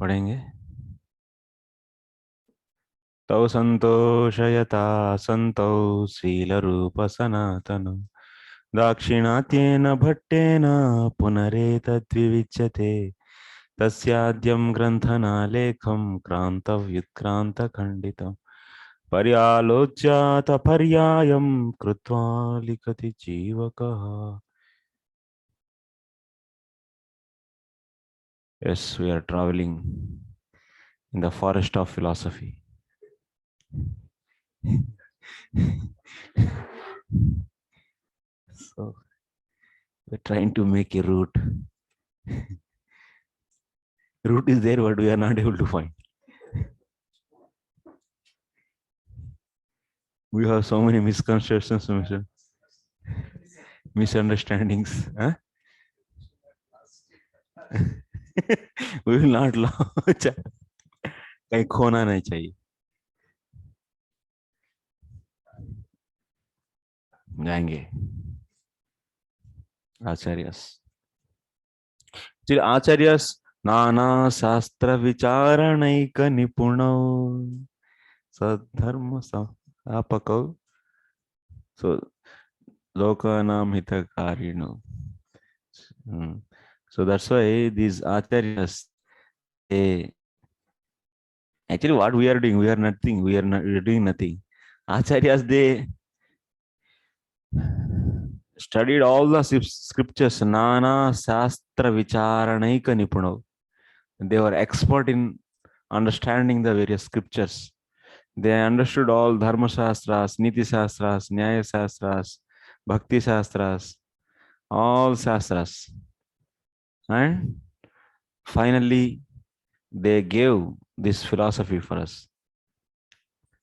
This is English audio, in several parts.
पढ़ेंगे। तौ संतोषयता संतौ शीलरूप सनातन दाक्षिणात्येन भट्टेन पुनरेतद्विविच्यते तस्याद्यं ग्रन्थनालेखं क्रान्तव्युत्क्रान्तखण्डितम् पर्यालोच्यात पर्यायं कृत्वा लिखति जीवकः. Yes, we are traveling in the forest of philosophy. So we're trying to make a route. Route is there, but we are not able to find. We have so many misconceptions, misunderstandings. Huh? We will not launch. कहीं खोना नहीं चाहिए. जाएंगे आचार्यस. आचार्यस नाना शास्त्र विचारणैक निपुणौ सद्धर्म स्थापकौ. So lokanam hitakarino. So that's why these acharyas, actually what we are doing, we are nothing, we are doing nothing. Acharyas, they studied all the scriptures, nana shastra vicharanaika nipuno. They were expert in understanding the various scriptures. They understood all dharma shastras, niti shastras, nyaya shastras, bhakti shastras, all shastras. And finally, they gave this philosophy for us.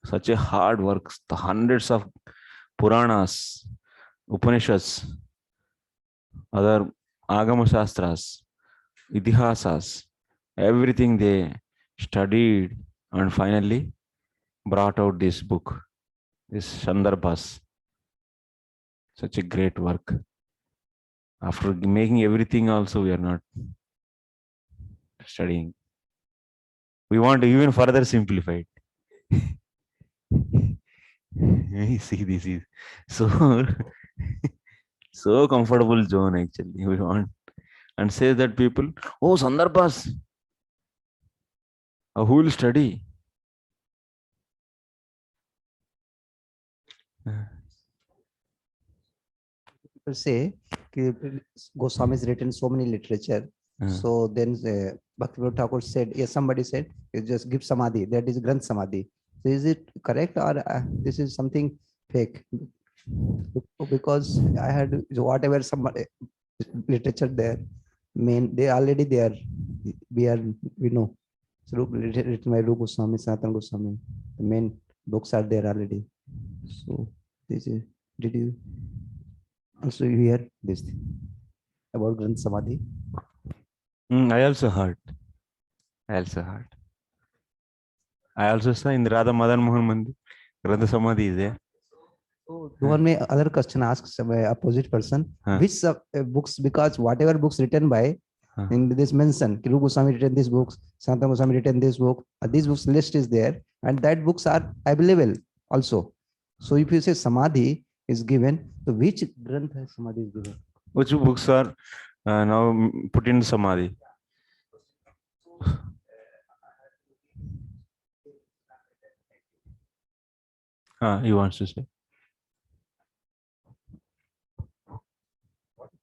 Such a hard work, the hundreds of Puranas, Upanishads, other Agama Shastras, Itihasas, everything they studied and finally brought out this book, this Sandarbhas. Such a great work. After making everything also, we are not studying. We want to even further simplify it. See, this is so so comfortable zone actually. We want and say that people, oh, sandarbhas, who will study? People say Goswami has written so many literature. So then Bhaktivinoda Thakur said, yes, somebody said, you just give samadhi. That is Granth Samadhi. So is it correct or this is something fake? Because I had whatever some literature there, main they already there. We know. So written by Rupa Goswami, Sanatana Goswami. The main books are there already. So this is, did you also hear this thing about Granth Samadhi? I also heard. I also saw in Radha Madan Mohan Mandir, Granth Samadhi is there. So the one may other question asks by opposite person, which books, because whatever books written by in this mention, Rupa Goswami written these books, Sanatana Goswami written this book, these books list is there, and that books are available also. So if you say Samadhi is given, so which Granth Samadhi is given? Which books are now put in Samadhi? He wants to say.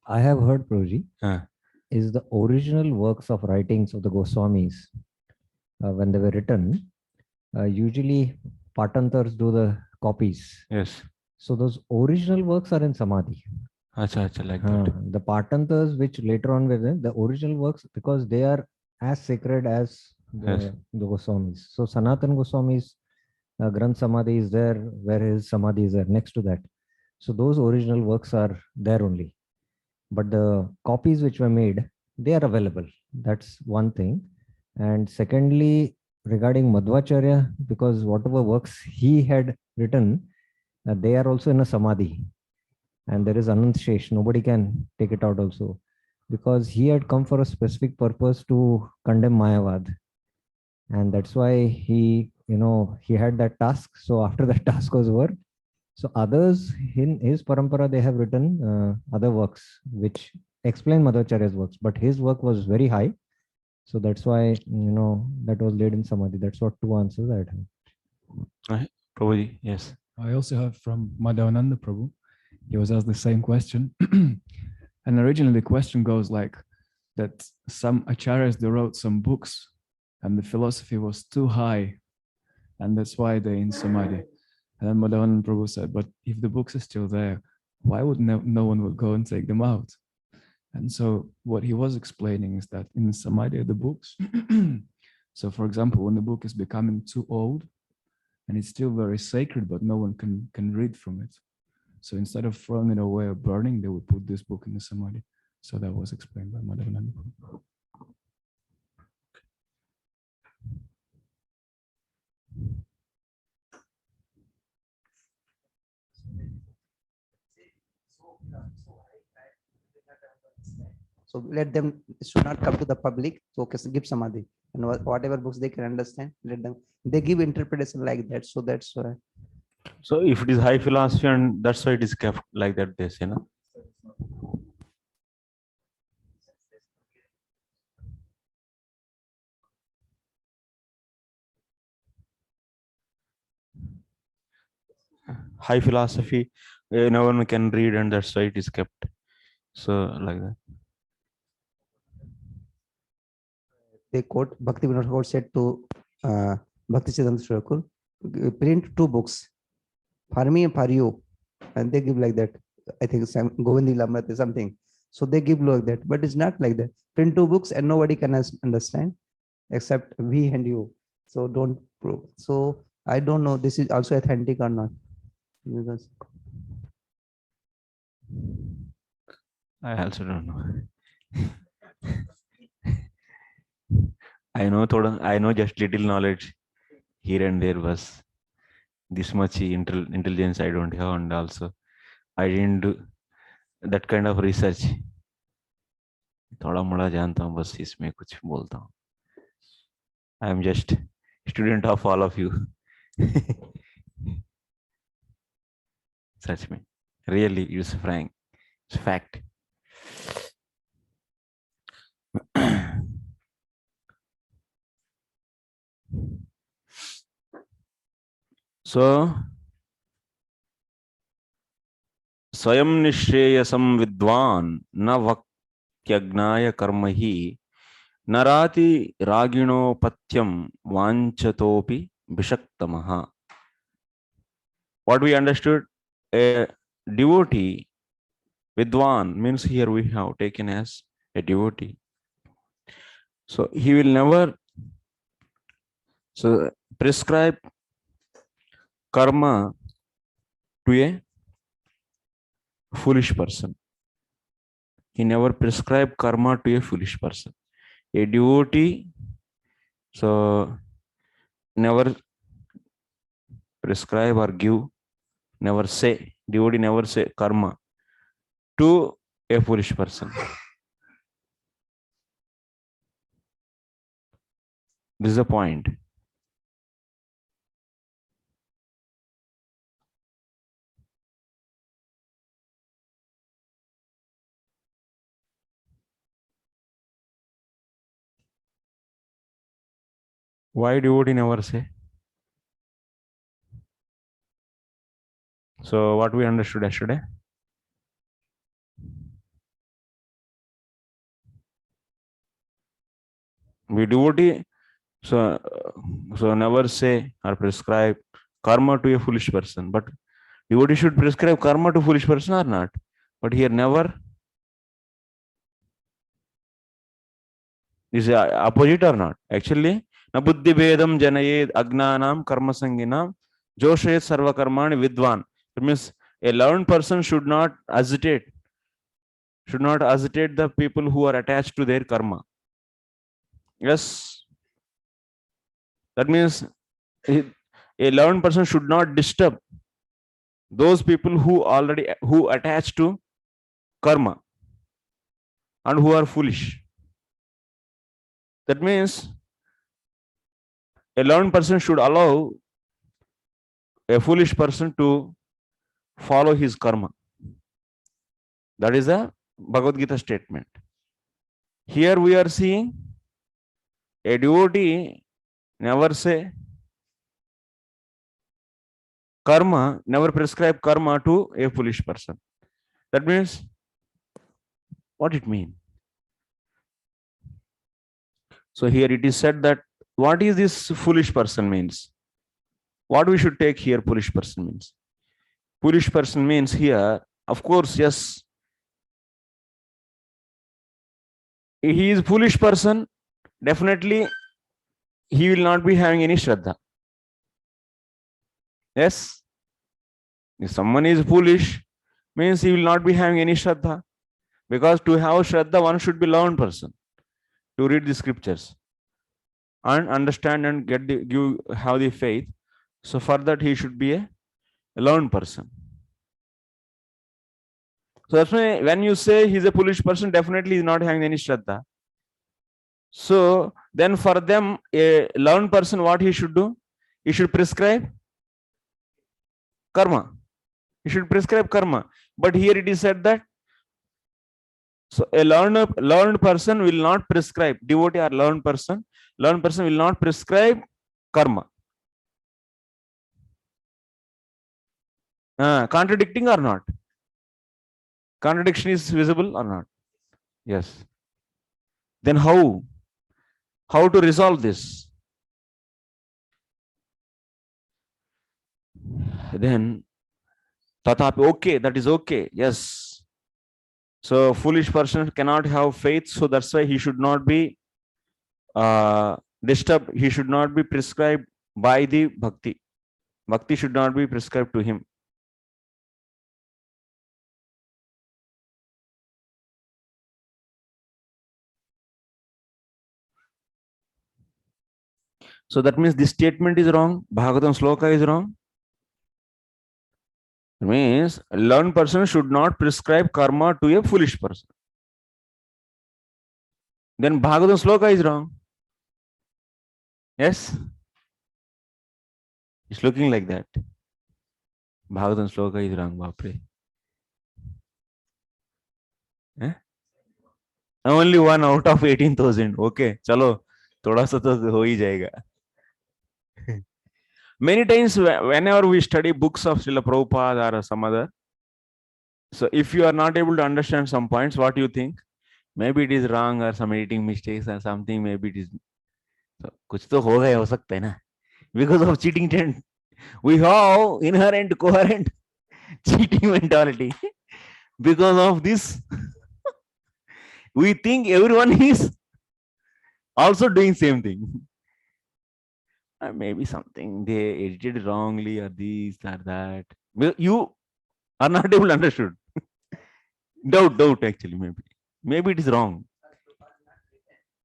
I have heard, Prabhuji, is the original works of writings of the Goswamis, when they were written, usually Patantars do the copies. Yes. So those original works are in Samadhi. Acha, like that. The Patantars, which later on were the original works, because they are as sacred as the Goswamis. So Sanatana Goswami's Granth Samadhi is there, where his Samadhi is there next to that. So those original works are there only. But the copies which were made, they are available. That's one thing. And secondly, regarding Madhvacharya, because whatever works he had written, they are also in a Samadhi. And there is Anant Shesh. Nobody can take it out also. Because he had come for a specific purpose to condemn Mayavad. and that's why he had that task. So after that task was over, so others in his parampara, they have written other works which explain Madhvacharya's works, but his work was very high. So that's why, that was laid in Samadhi. That's what two answers I had. Prabhuji, yes. I also have from Madhavananda Prabhu. He was asked the same question. And originally the question goes like that some acharyas, they wrote some books and the philosophy was too high. And that's why they're in Samadhi. And then Madhavananda Prabhu said, but if the books are still there, why would no one would go and take them out? And so what he was explaining is that in Samadhi, the books, so for example, when the book is becoming too old and it's still very sacred, but no one can read from it. So instead of throwing it away or burning, they would put this book in the Samadhi. So that was explained by Madhavananda. So let them should not come to the public. So give samadhi, and whatever books they can understand, let them. They give interpretation like that. So that's why. So if it is high philosophy, and that's why it is kept like that, they say, no? High philosophy, no one can read, and that's why it is kept. So like that. They quote Bhakti Vinod Thakur said to Bhakti Siddhanta Thakur, print 2 books for me and for you, and they give like that. I think some Govindi Lamrat is something. So they give like that, but it's not like that. Print 2 books and nobody can understand except we and you. So don't prove. So I don't know this is also authentic or not. Because I also don't know. I know just little knowledge here and there, was this much intelligence I don't have, and also I didn't do that kind of research. थोड़ा मोड़ा जानता हूँ, बस इसमें कुछ बोलता हूँ. I am just student of all of you. Such me, really, it's frank, it's fact. So स्वयं निश्रेयसं विद्वान् न वक्यज्ञाय कर्महि नराति रागिणोपत्यं वाञ्छतोपि विषक्तमः. What we understood, a devotee, vidwan means here we have taken as a devotee. So he will never prescribe karma to a foolish person. He never prescribe karma to a foolish person. A devotee, so never prescribe or give, devotee never say karma to a foolish person. This is the point. Why devotee never say? So what we understood yesterday? We devotee, so never say or prescribe karma to a foolish person. But devotee should prescribe karma to foolish person or not? But here never. Is opposite or not? Actually, na buddhi vedam janayed agnanam karma sanginam joshayet sarva karmani vidwan. It means a learned person should not agitate the people who are attached to their karma. Yes, that means a learned person should not disturb those people who attach to karma and who are foolish. That means a learned person should allow a foolish person to follow his karma. That is a Bhagavad Gita statement. Here we are seeing a devotee never say karma, never prescribe karma to a foolish person. That means, what it means? So here it is said that what is this foolish person means? What we should take here foolish person means? Foolish person means here, of course, yes, he is foolish person, definitely he will not be having any Shraddha. Yes, if someone is foolish, means he will not be having any Shraddha. Because to have Shraddha, one should be learned person to read the scriptures and understand and have the faith. So for that he should be a learned person. So that's why when you say he's a foolish person, definitely he's not having any Shraddha. So then for them, a learned person, what he should do? He should prescribe karma. He should prescribe karma. But here it is said that so a learned person will not prescribe, devotee or learned person will not prescribe karma. Contradicting or not? Contradiction is visible or not? Yes. Then how to resolve this? Then tatapi, okay, that is okay. Yes. So foolish person cannot have faith, so that's why he should not be disturbed. He should not be prescribed by the bhakti. Bhakti should not be prescribed to him. So that means this statement is wrong. Bhagavatam sloka is wrong. It means a learned person should not prescribe karma to a foolish person. Then Bhagavatam sloka is wrong. Yes? It's looking like that. Bhagavatam sloka is wrong, Bapre. Eh? Only one out of 18,000. Okay, chalo. Thoda sa to ho hi jayega. Many times, whenever we study books of Srila Prabhupada or some other, so if you are not able to understand some points, what do you think? Maybe it is wrong or some editing mistakes or something, maybe it is. So, kuch to ho gaya ho sakta hai na. Because of cheating trend, we have inherent, coherent cheating mentality. Because of this, we think everyone is also doing same thing. Maybe something they edited wrongly or this or that. You are not able to understand. doubt actually, maybe it is wrong.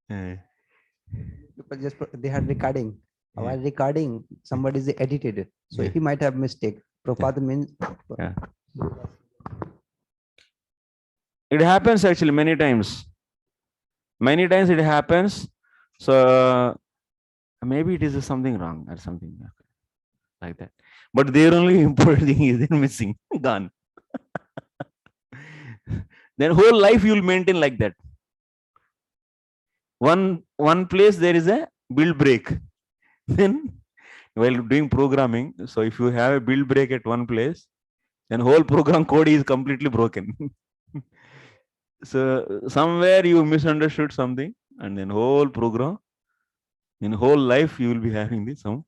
People just they had recording. While recording, somebody is edited, so he might have mistake. Prabhupada means. It happens actually many times. Many times it happens. So maybe it is something wrong or something like that. But their only important thing is they're missing, gone. Then whole life you will maintain like that. One place there is a build break. Then while doing programming, so if you have a build break at one place, then whole program code is completely broken. So somewhere you misunderstood something, and then whole program, in whole life you will be having this some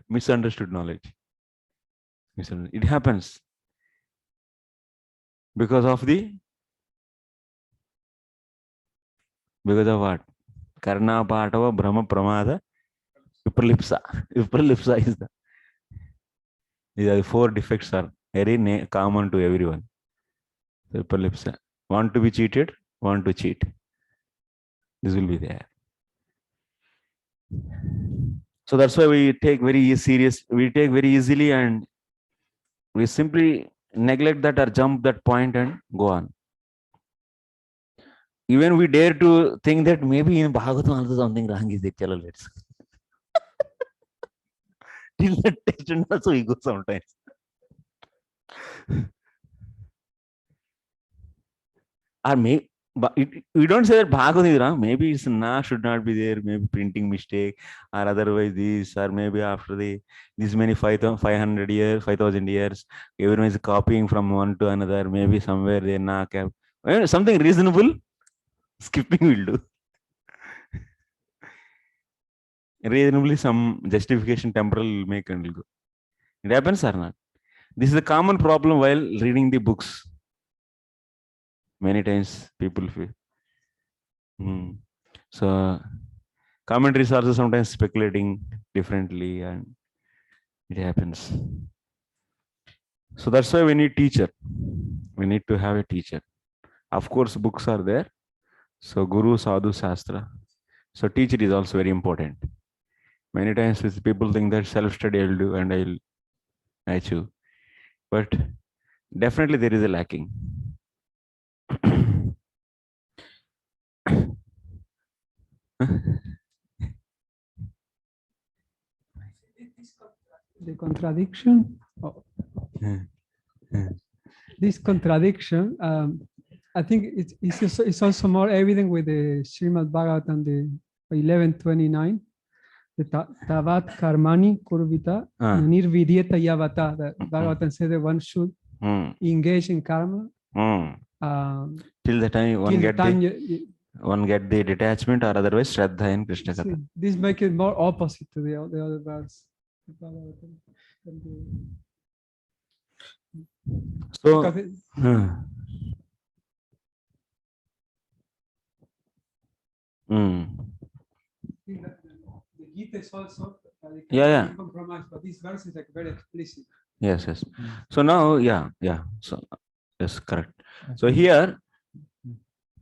misunderstood knowledge. It happens because of what? Karna Patava Brahma Pramada Vipralipsa. Vipralipsa is these are the 4 defects are very common to everyone. Vipralipsa. Want to be cheated, want to cheat. This will be there. So that's why we take very serious, we take very easily, and we simply neglect that or jump that point and go on. even we dare to think that maybe in Bhagavatam also something wrong is there. Chalo, let's. Till that extent also we go sometimes. Or maybe, but we don't say that Bhagavatam is wrong. Maybe it's na should not be there. Maybe printing mistake, or otherwise this, or maybe after this many 500 years, 5,000 years, everyone is copying from one to another. Maybe somewhere they na cap. Something reasonable. Skipping will do. Reasonably, some justification temporal will make and will go. It happens or not? This is a common problem while reading the books. Many times people feel. So commentaries also sometimes speculating differently, and it happens. So that's why we need teacher. We need to have a teacher. Of course, books are there. So Guru, Sadhu, Shastra. So teacher is also very important. Many times people think that self-study I'll do and I'll achieve. But definitely there is a lacking. The contradiction. This contradiction, I think it's also more evident with the Srimad Bhagavatam, the 11:29. The Tavat Karmani Kurvita Nirvidyeta Yavata. The Bhagavatam says that one should engage in karma. Till the time one get the detachment, or otherwise Shraddha in Krishna Katha. This makes it more opposite to the other verse. So the Gita is also compromised, but this verse is like very explicit. Yes. So now, so yes, correct. So here,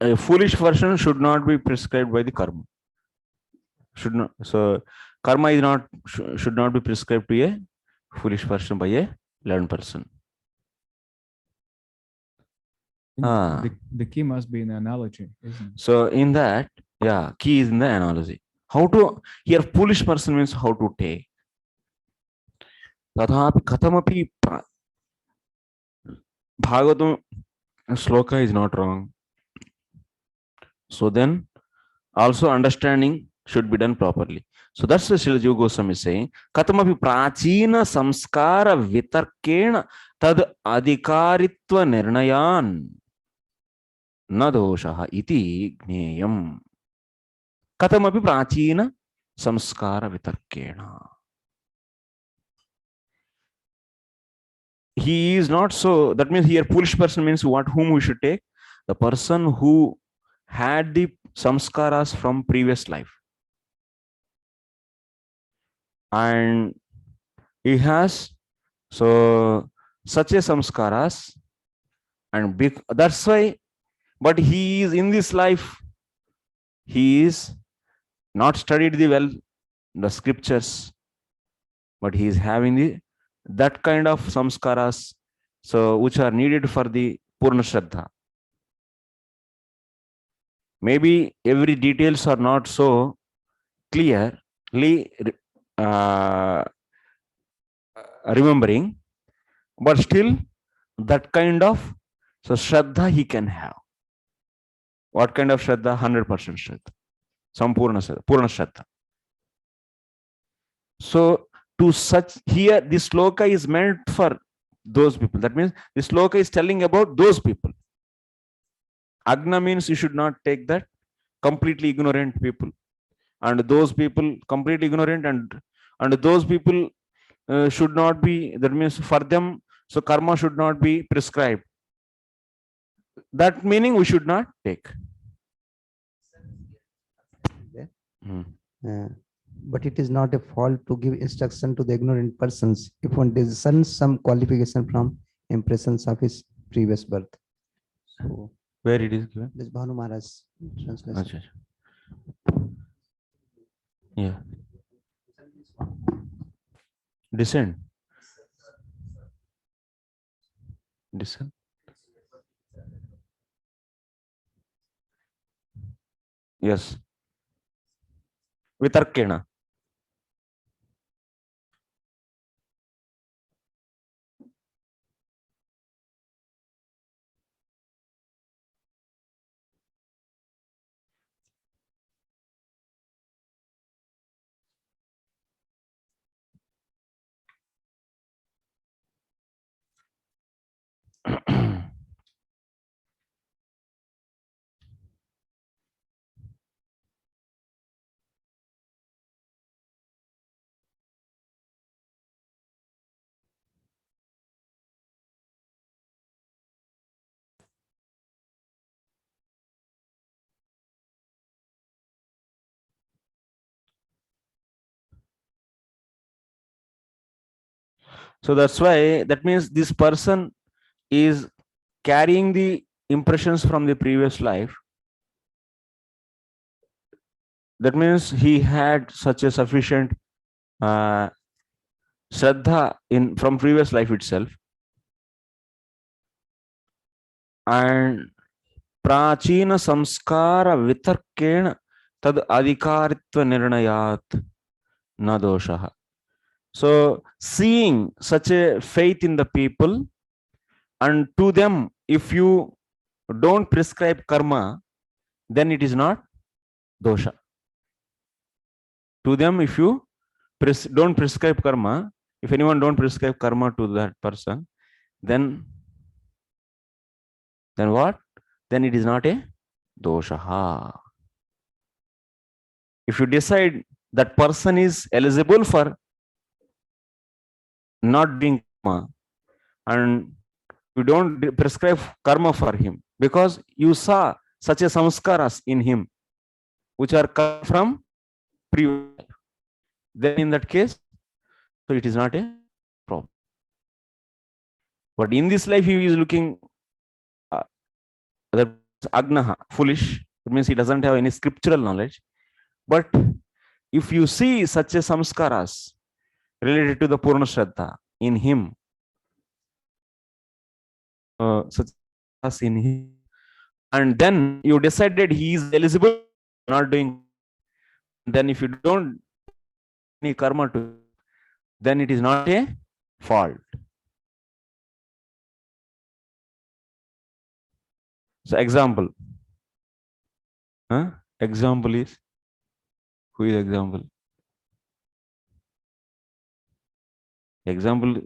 a foolish person should not be prescribed by the karma. Should not. So karma is not should not be prescribed to a foolish person by a learned person. The key must be in the analogy, isn't it? So in that, key is in the analogy. How to here foolish person means how to take. Tathapi katamapi Bhagavatam sloka is not wrong. So then also understanding should be done properly. So that's what Srila Jiva Goswami is saying. Katamapi prachina samskara vitarkena tad adhikaritva nirnayan na doshaha iti gneyam. Katamapi prachina samskara vitarkena. He is not so, that means here foolish person means what, whom we should take? The person who had the samskaras from previous life. And he has so such a samskaras, and that's why, but he is in this life, he is not studied the scriptures, but he is having that kind of samskaras, so which are needed for the Purna Shraddha. Maybe every details are not so clearly remembering, but still that kind of Shraddha he can have. What kind of Shraddha? 100% Shraddha. Sampurna Shraddha, Purna Shraddha. So to such, here this sloka is meant for those people. That means this sloka is telling about those people. Agna means you should not take that completely ignorant people, and those people completely ignorant, and those people should not be, that means for them, so karma should not be prescribed. That meaning we should not take. But it is not a fault to give instruction to the ignorant persons if one discerns some qualification from impressions of his previous birth. So where it is given? This Bhanu Maharaj translation. Yeah. Descend. Yes. Vitarkena. So that's why, that means this person is carrying the impressions from the previous life. That means he had such a sufficient Shraddha in from previous life itself, and prachina samskara vitarkena tad adhikaritva nirnayat na doshaha. So seeing such a faith in the people, and to them, if you don't prescribe karma, then it is not dosha. To them, if you don't prescribe karma, if anyone don't prescribe karma to that person, then what? Then it is not a dosha. If you decide that person is eligible for not doing karma, and you don't prescribe karma for him because you saw such a samskaras in him which are come from previous life, then in that case, so it is not a problem. But in this life, he is looking that agnaha, foolish. It means he doesn't have any scriptural knowledge. But if you see such a samskaras related to the Purna Shraddha in him, such as in him, and then you decided he is eligible not doing, then if you don't any karma to, then it is not a fault. So example, example is, who is example? Example,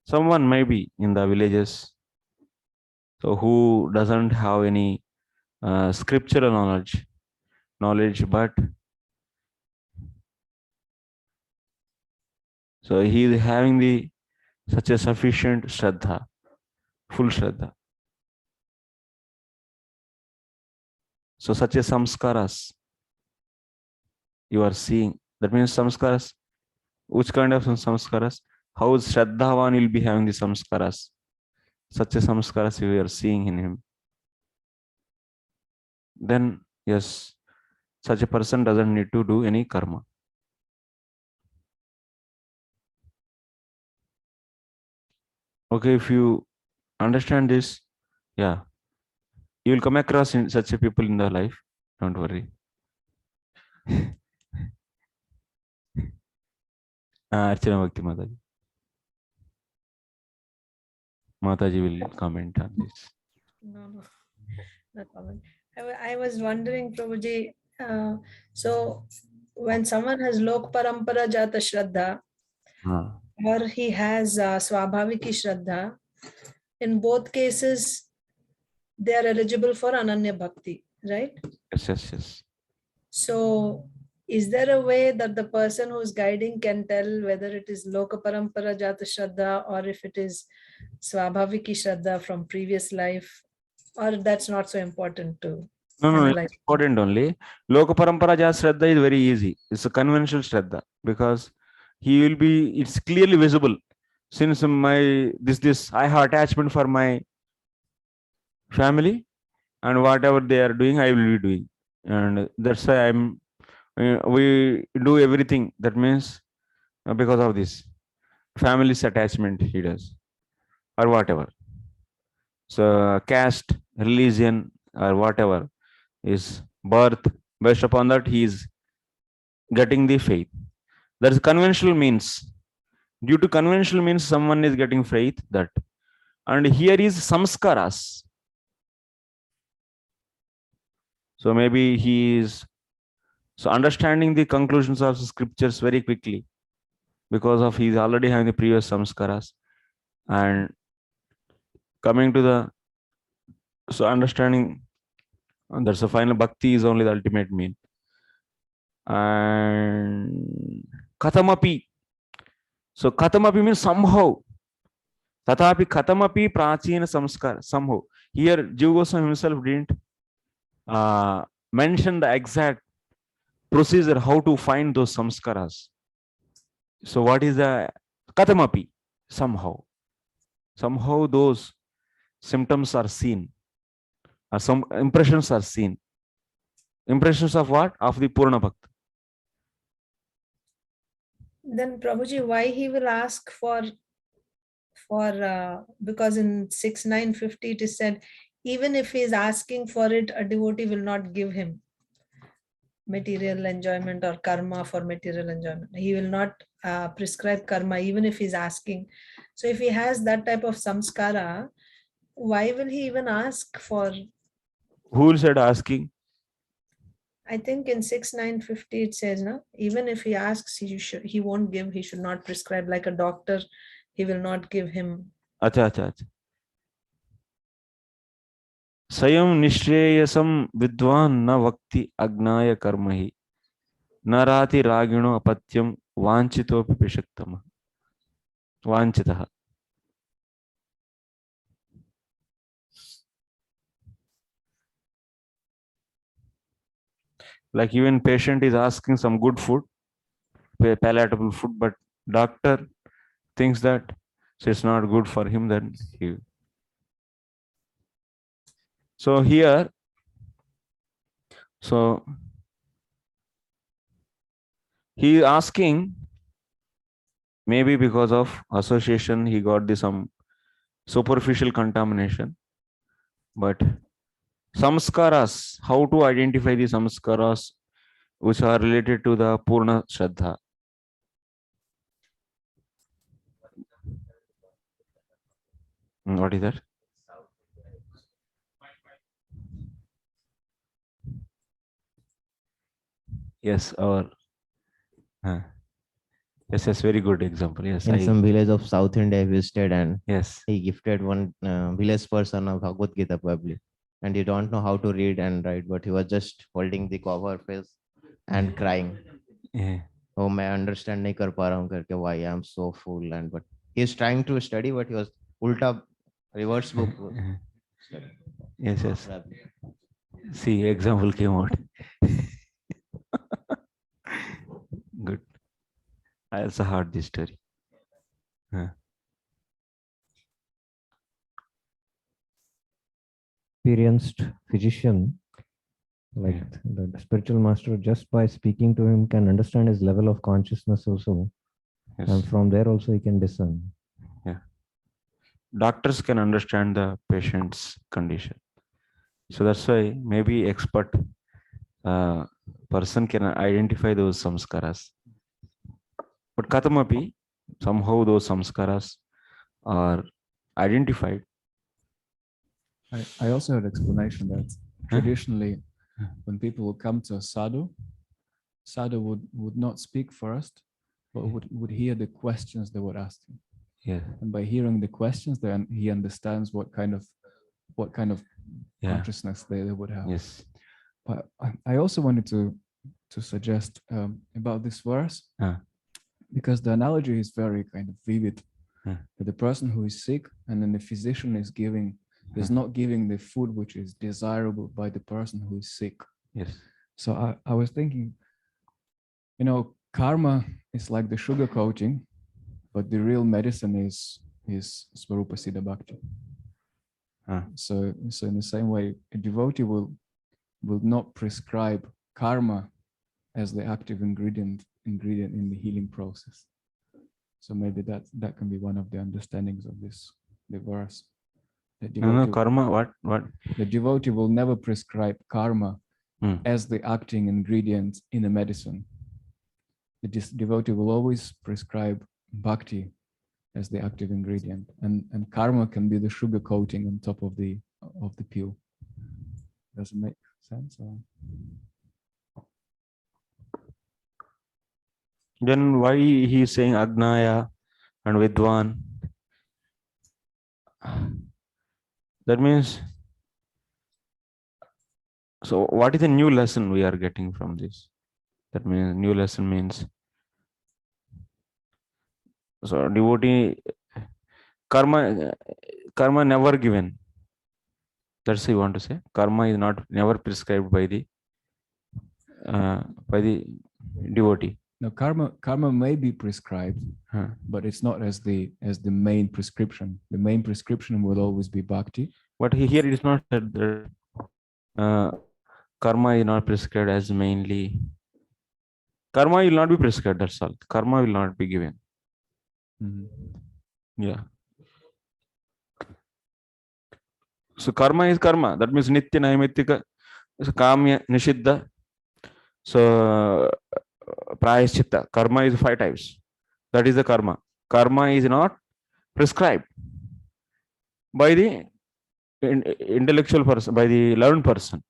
someone maybe in the villages, so who doesn't have any scriptural knowledge, but so he is having the such a sufficient shraddha, full shraddha. So such a samskaras you are seeing. That means samskaras, which kind of samskaras? How Shraddhavan will be having the samskaras? Such a samskaras we are seeing in him. Then yes, such a person doesn't need to do any karma. Okay, if you understand this, yeah, you will come across in such a people in the life. Don't worry. Archana Bhakti Mataji. Mataji will comment on this. No comment. I was wondering, Prabhuji, so when someone has Lok Parampara Jata Shraddha, or he has Swabhaviki Shraddha, in both cases, they are eligible for Ananya Bhakti, right? Yes. So is there a way that the person who's guiding can tell whether it is Loka Parampara Jata Shraddha or if it is Swabhaviki Shraddha from previous life, or that's not so important to No, analyze? it's important only. Loka Parampara Jata Shraddha is very easy. It's a conventional Shraddha because he will be, it's clearly visible. Since I have attachment for my family, and whatever they are doing, I will be doing. And that's why we do everything. That means because of this family's attachment he does, or whatever. so caste, religion, or whatever is birth. Based upon that, he is getting the faith. That is conventional means. Due to conventional means, someone is getting faith. That, and here is samskaras. So maybe he is so understanding the conclusions of the scriptures very quickly because of he is already having the previous samskaras, and coming to the so understanding, and that's the final bhakti is only the ultimate mean. And katamapi. So katamapi means somehow. Tatapi katamapi prachina samskar. Somehow. Here Jiva Goswami himself didn't mention the exact procedure how to find those samskaras. So what is the katamapi? Somehow. Somehow those symptoms are seen. Some impressions are seen. Impressions of what? Of the Purna Bhakta. Then Prabhuji, why he will ask for because in 6.9.50 it is said, even if he is asking for it, a devotee will not give him material enjoyment or karma for material enjoyment. He will not prescribe karma even if he's asking. So if he has that type of samskara, why will he even ask for? Who said asking? I think in 6.9.50 it says, no, even if he asks, he won't give, he should not prescribe. Like a doctor, he will not give him. Acha, acha, acha. Sayam nishreyasam vidwan na vakti agnaya karmahi narati ragino apatyam vanchitopi pishaktama vanchitaha. Like even patient is asking some good food, palatable food, but doctor thinks that so it's not good for him, then he. So here, so he is asking maybe because of association he got the some superficial contamination, but samskaras, how to identify the samskaras which are related to the Purna Shraddha? What is that? Yes, or yes, very good example. Yes, In some village of South India, I visited, and yes, he gifted one village person a Bhagavad Gita probably, and he don't know how to read and write, but he was just holding the cover face and crying. yeah. Oh, मैं understand नहीं कर पा रहा हूँ करके, why I am so full, and but he is trying to study, but he was ulta reverse book. Yes, yes. See, example came out. Good. I also heard this story. Experienced physician, like the spiritual master, just by speaking to him can understand his level of consciousness also. Yes. And from there also he can discern. Yeah. Doctors can understand the patient's condition. So that's why maybe expert person can identify those samskaras. But katamapi, somehow those samskaras are identified. I also had explanation that traditionally when people would come to a sadhu would not speak first, but would hear the questions they would ask him. Yeah. And by hearing the questions, then he understands what kind of consciousness they would have. Yes. But I also wanted to suggest about this verse, because the analogy is very kind of vivid. The person who is sick, and then the physician is not giving the food which is desirable by the person who is sick. Yes. So I was thinking, karma is like the sugar coating, but the real medicine is Svarupa Siddha Bhakti. So in the same way, a devotee will not prescribe karma as the active ingredient in the healing process. So maybe that can be one of the understandings of the verse. The No, no, devotee, karma, what? the devotee will never prescribe karma Hmm. as the acting ingredient in a medicine. The devotee will always prescribe bhakti as the active ingredient, and karma can be the sugar coating on top of the pill. Does it make sense? Or? Then why he is saying Agnaya and Vidwan? That means, so what is the new lesson we are getting from this? That means new lesson means, so devotee, karma never given. That's what you want to say. Karma is not never prescribed by the devotee. No, karma may be prescribed, Huh. but it's not as the main prescription. The main prescription will always be bhakti. But here it is not said that karma is not prescribed as mainly. Karma will not be prescribed, that's all. Karma will not be given. Yeah. So karma is karma. That means nitya, naimittika, so kamya, nishiddha. So prayaschitta. Karma is 5 types. That is the karma. Karma is not prescribed by the intellectual person, by the learned person,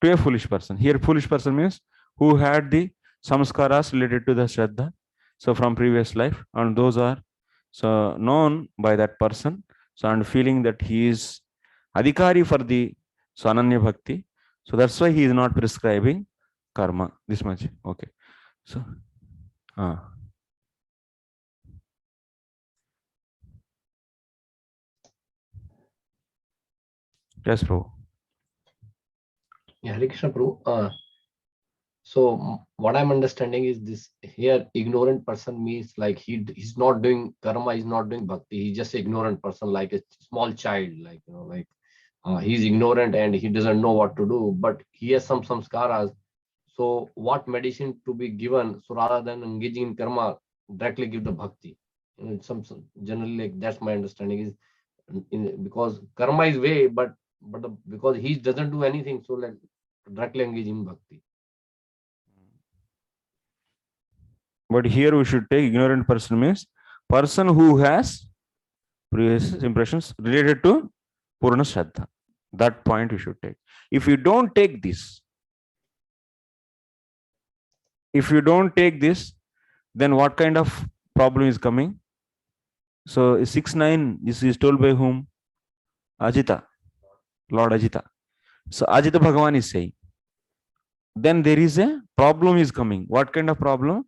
to a foolish person. Here foolish person means who had the samskaras related to the Shraddha, so from previous life, and those are so known by that person, so and feeling that he is adhikari for the Ananya Bhakti, so that's why he is not prescribing karma. This much. Okay. So yes, Prabhu. Yeah, Hare Krishna Prabhu. So what I'm understanding is this here ignorant person means like he's not doing karma, he's not doing bhakti, he's just an ignorant person, like a small child, like like he's ignorant and he doesn't know what to do, but he has some samskaras. So what medicine to be given? So rather than engaging in karma, directly give the bhakti. Some generally like that's my understanding is because karma is way, but because he doesn't do anything, so like directly engage in bhakti. But here we should take ignorant person means person who has previous impressions related to Purna Shraddha. That point we should take. If you don't take this, then what kind of problem is coming? So 6-9, this is told by whom? Ajita, Lord Ajita. So Ajita Bhagavan is saying, then there is a problem is coming. What kind of problem?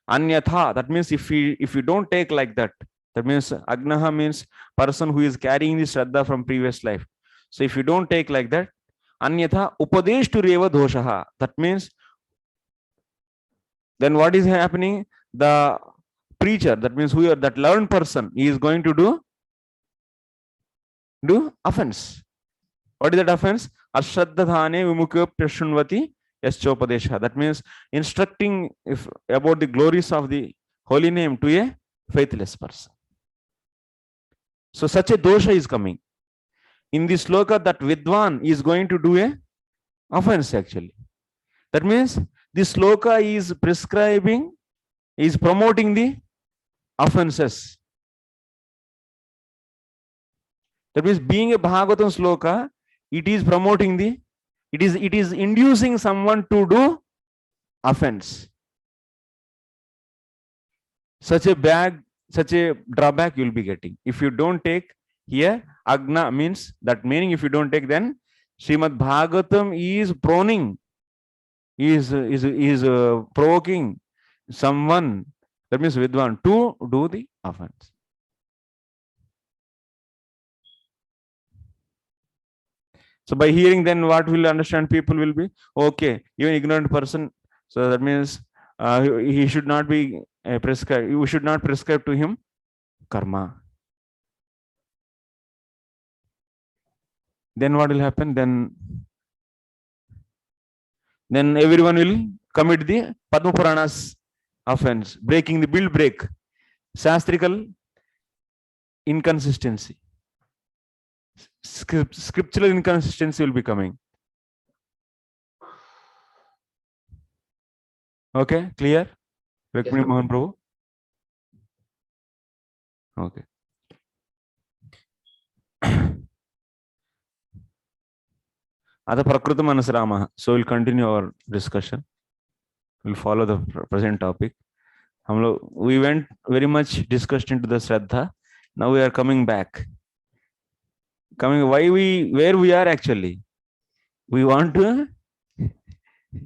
Anyatha. That means if you don't take like that, that means Agnaha means person who is carrying the Shraddha from previous life. So if you don't take like that, Anyatha upadesh tu reva doshaha. That means then what is happening? The preacher, that means that learned person, he is going to do offense. What is that offense? Ashraddhane vimukya prashunvati yaschopadesha. That means instructing about the glories of the holy name to a faithless person. So such a dosha is coming. In this sloka, that Vidwan is going to do a offense actually. That means this sloka is prescribing, is promoting the offenses. That means being a Bhagavatam sloka, it is promoting it is inducing someone to do offense. Such a drawback you will be getting. If you don't take here, Agna means that meaning if you don't take, then Srimad Bhagavatam is proning, is provoking someone, that means Vidwan, to do the offense. So by hearing, then what will understand people will be, okay, even ignorant person, so that means he should not be prescribed, you should not prescribe to him karma. Then what will happen? Then everyone will commit the Padma Puranas offense, breaking the build break, shastrical inconsistency. scriptural inconsistency will be coming. Okay, clear? Rukmini sir. Mohan Prabhu? Okay. Ada Prakrutam Anusaramaha. So we'll continue our discussion. We'll follow the present topic. We went very much discussed into the Shraddha. Now we are coming back. Where we are actually. We want to,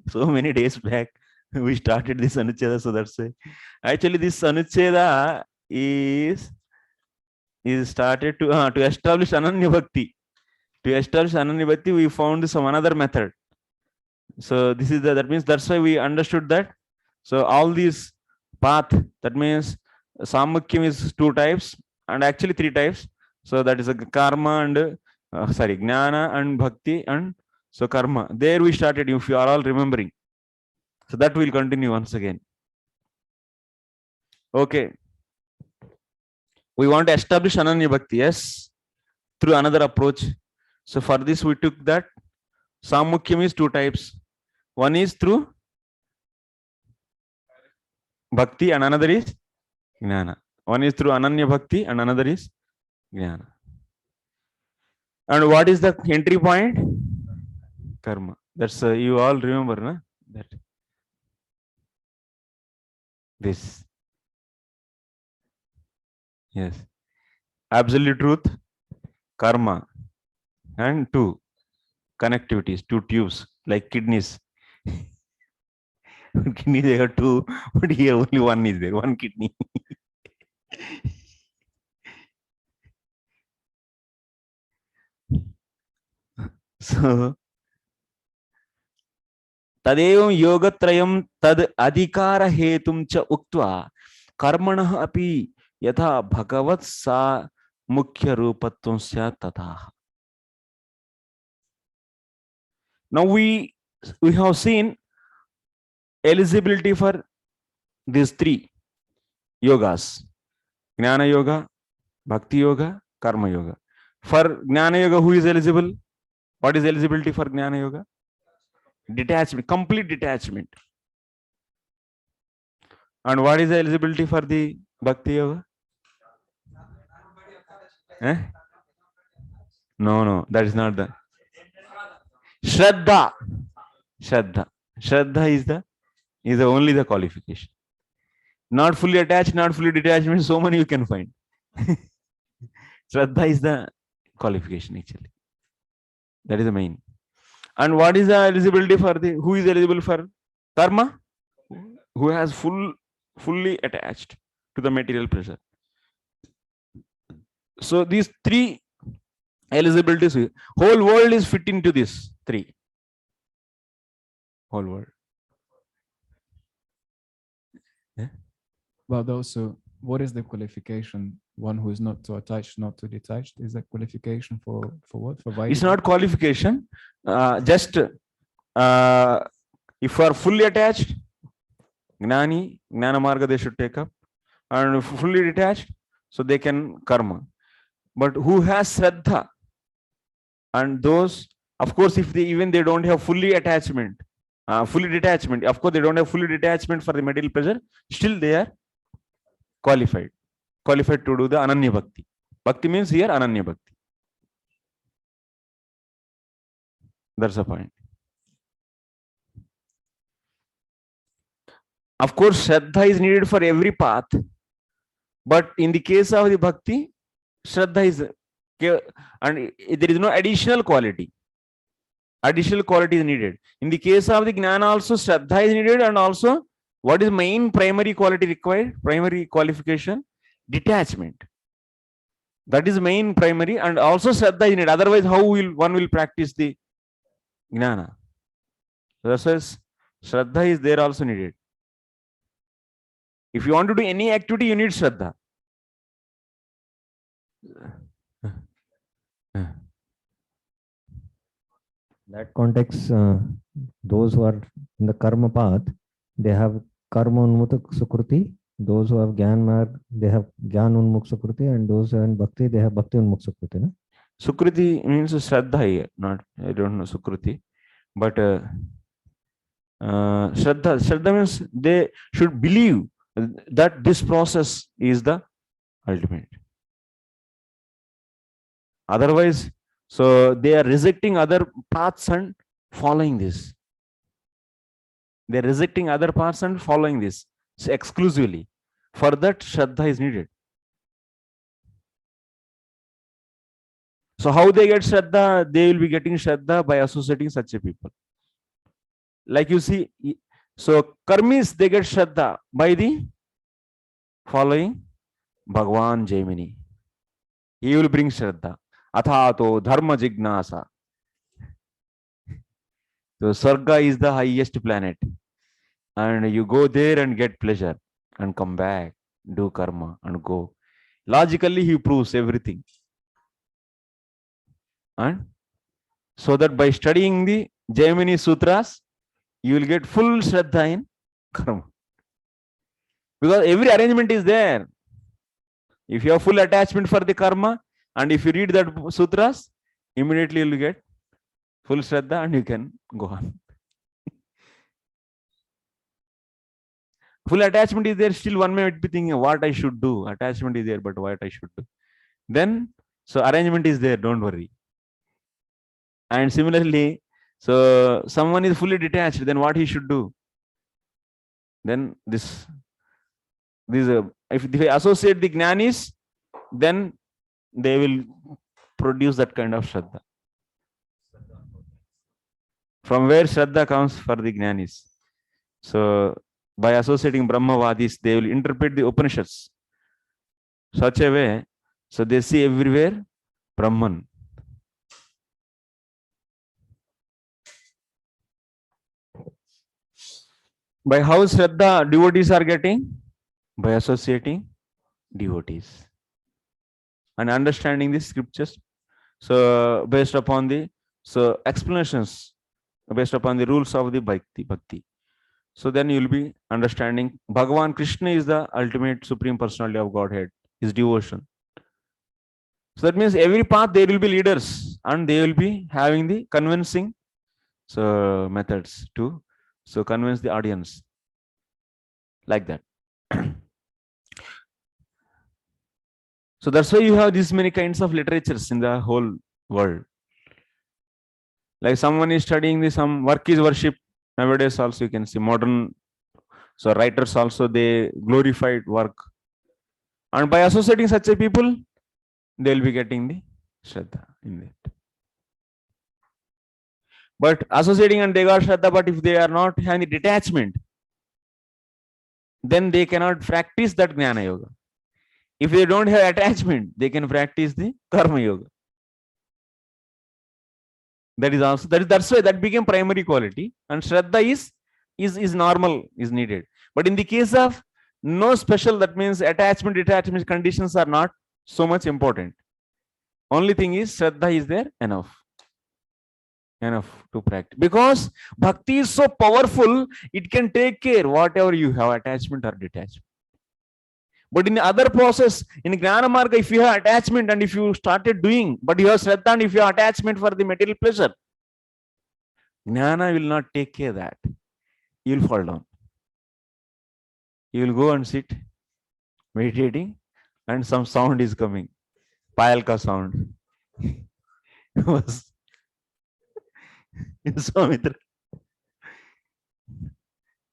so many days back, we started this Anucheda, so that's it. Actually, this Anucheda is started to establish Ananya Bhakti. To establish Ananya Bhakti, we found some another method. So this is that means that's why we understood that. So all these path, that means Samukyam is 2 types and actually 3 types. So that is a karma and Jnana and Bhakti and so karma. There we started, if you are all remembering. So that will continue once again. Okay. We want to establish Ananya Bhakti, yes, through another approach. So for this we took that Samukyam is 2 types. One is through Bhakti and another is Jnana. One is through Ananya Bhakti and another is Jnana. And what is the entry point? Karma. That's you all remember, na? That this. Yes. Absolute truth, karma, and 2 connectivities, 2 tubes like kidneys. Kidney there are 2, but here only 1 is there, 1 kidney. So Tadevam yogatrayam tad adhikara hetum cha uktva karmanah api yatha bhagavat sa mukhya rupatvam sya tatha. Now we have seen eligibility for these 3 yogas: Jnana Yoga, Bhakti Yoga, Karma Yoga. For Jnana Yoga, who is eligible? What is eligibility for Jnana Yoga? Detachment, complete detachment. And what is the eligibility for the Bhakti Yoga? No, that is not the Shraddha. Shraddha is only the qualification. Not fully attached, not fully detached, means so many you can find. Shraddha is the qualification actually. That is the main. And what is the eligibility for who is eligible for karma? Who has fully attached to the material pleasure. So these 3 eligibilities, whole world is fit into this 3. Whole world. Yeah? But also, what is the qualification? One who is not too attached, not too detached, is that qualification for what? For Vaidhi? It's not qualification. Just if you are fully attached, Gnana Marga they should take up, and fully detached, so they can karma. But who has Shraddha, and those, of course, if they don't have fully detachment, of course they don't have fully detachment for the material pleasure, still they are qualified to do the Ananya Bhakti. Bhakti means here Ananya Bhakti. That's the point. Of course, Shraddha is needed for every path, but in the case of the Bhakti, Shraddha is, and there is no additional quality. Additional quality is needed. In the case of the Jnana also, Shraddha is needed, and also what is main primary quality required? Primary qualification? Detachment. That is main primary, and also Shraddha is needed. Otherwise, how one will practice the Jnana? Versus Shraddha is there also needed. If you want to do any activity, you need Shraddha. That context, those who are in the karma path, they have karma unmukha sukruti. Those who have Gyan Marg, they have Gyan unmukha sukruti, and those who are in Bhakti, they have Bhakti unmukha sukruti. No? Sukruti means Shraddha here, not, I don't know Sukruti, but Shraddha means they should believe that this process is the ultimate. Otherwise, so they are rejecting other paths and following this. They are rejecting other paths and following this exclusively. For that, Shraddha is needed. So how they get Shraddha? They will be getting Shraddha by associating such a people. Like you see, so karmis, they get Shraddha by the following Bhagwan Jaimini. He will bring Shraddha. Athato dharma jignasa. So Sarga is the highest planet. And you go there and get pleasure and come back, do karma and go. Logically, he proves everything. And so that by studying the Jaimini Sutras, you will get full Shraddha in karma. Because every arrangement is there. If you have full attachment for the karma, and if you read that sutras, immediately you will get full Shraddha and you can go on. Full attachment is there, still one may be thinking what I should do. Attachment is there, but what I should do. Then, so arrangement is there, don't worry. And similarly, so someone is fully detached, then what he should do? Then if they associate the jnanis, then they will produce that kind of Shraddha. From where Shraddha comes for the jnanis? So by associating Brahmavadis, they will interpret the Upanishads such a way, so they see everywhere Brahman. By how Shraddha devotees are getting? By associating devotees and understanding the scriptures. So based upon the explanations, based upon the rules of the bhakti. So then you will be understanding Bhagavan Krishna is the ultimate supreme personality of Godhead, his devotion. So that means every path there will be leaders and they will be having the convincing methods to convince the audience. Like that. So that's why you have these many kinds of literatures in the whole world. Like someone is studying some work is worship. Nowadays also you can see modern, so writers also, they glorified work. And by associating such a people, they will be getting the Shraddha in it. But associating and they got Shraddha, but if they are not having the detachment, then they cannot practice that Jnana Yoga. If they don't have attachment, they can practice the Karma Yoga. That is also, that's why that became primary quality, and Shraddha is normal, is needed. But in the case of no special, that means attachment, detachment conditions are not so much important. Only thing is Shraddha is there enough to practice. Because bhakti is so powerful, it can take care whatever you have, attachment or detachment. But in the other process, in Jnana Marga, if you have attachment and if you started doing, but you have Shraddha and if you have attachment for the material pleasure, Jnana will not take care of that. You will fall down. You will go and sit, meditating, and some sound is coming. Payalka sound. Swamitra.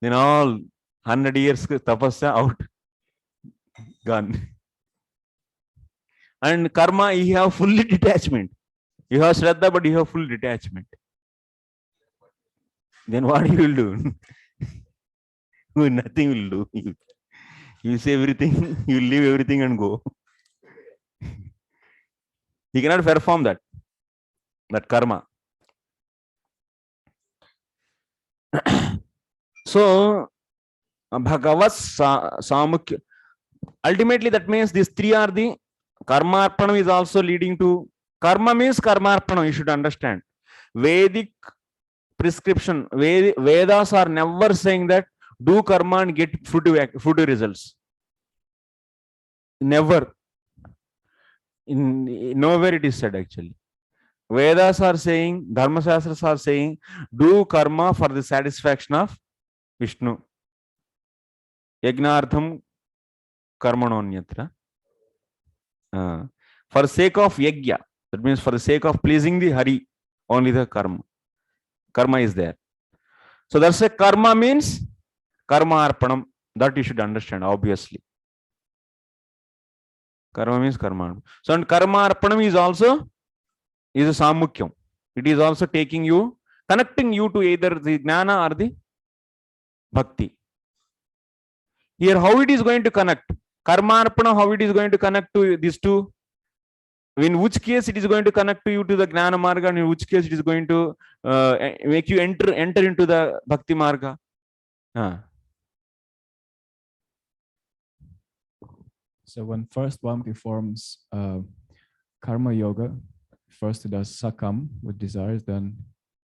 Then all 100 years tapasya out. Gone. And karma, you have fully detachment. You have Shraddha, but you have full detachment. Then what you will do? Nothing will do. You say everything, you leave everything and go. You cannot perform that karma. So, Bhagavat Samukya. Ultimately, that means these three are the karma arpanam is also leading to karma means karma arpanam. You should understand. Vedic prescription, Vedas are never saying that do karma and get fruity results. Never. Nowhere it is said actually. Vedas are saying, Dharma Shastras are saying, do karma for the satisfaction of Vishnu. Yagnartham karmanonyatra. For the sake of yagya, that means for the sake of pleasing the Hari, only the karma. Karma is there. So that's a karma means karma arpanam. That you should understand, obviously. Karma means karma. So and karma arpanam is also is a samukyam. It is also taking you, connecting you to either the jnana or the bhakti. Here, how it is going to connect? Karma arpana, how it is going to connect to these two? In which case it is going to connect to you to the jnana marga, and in which case it is going to make you enter into the bhakti marga. So when first one performs karma yoga, first he does sakam with desires, then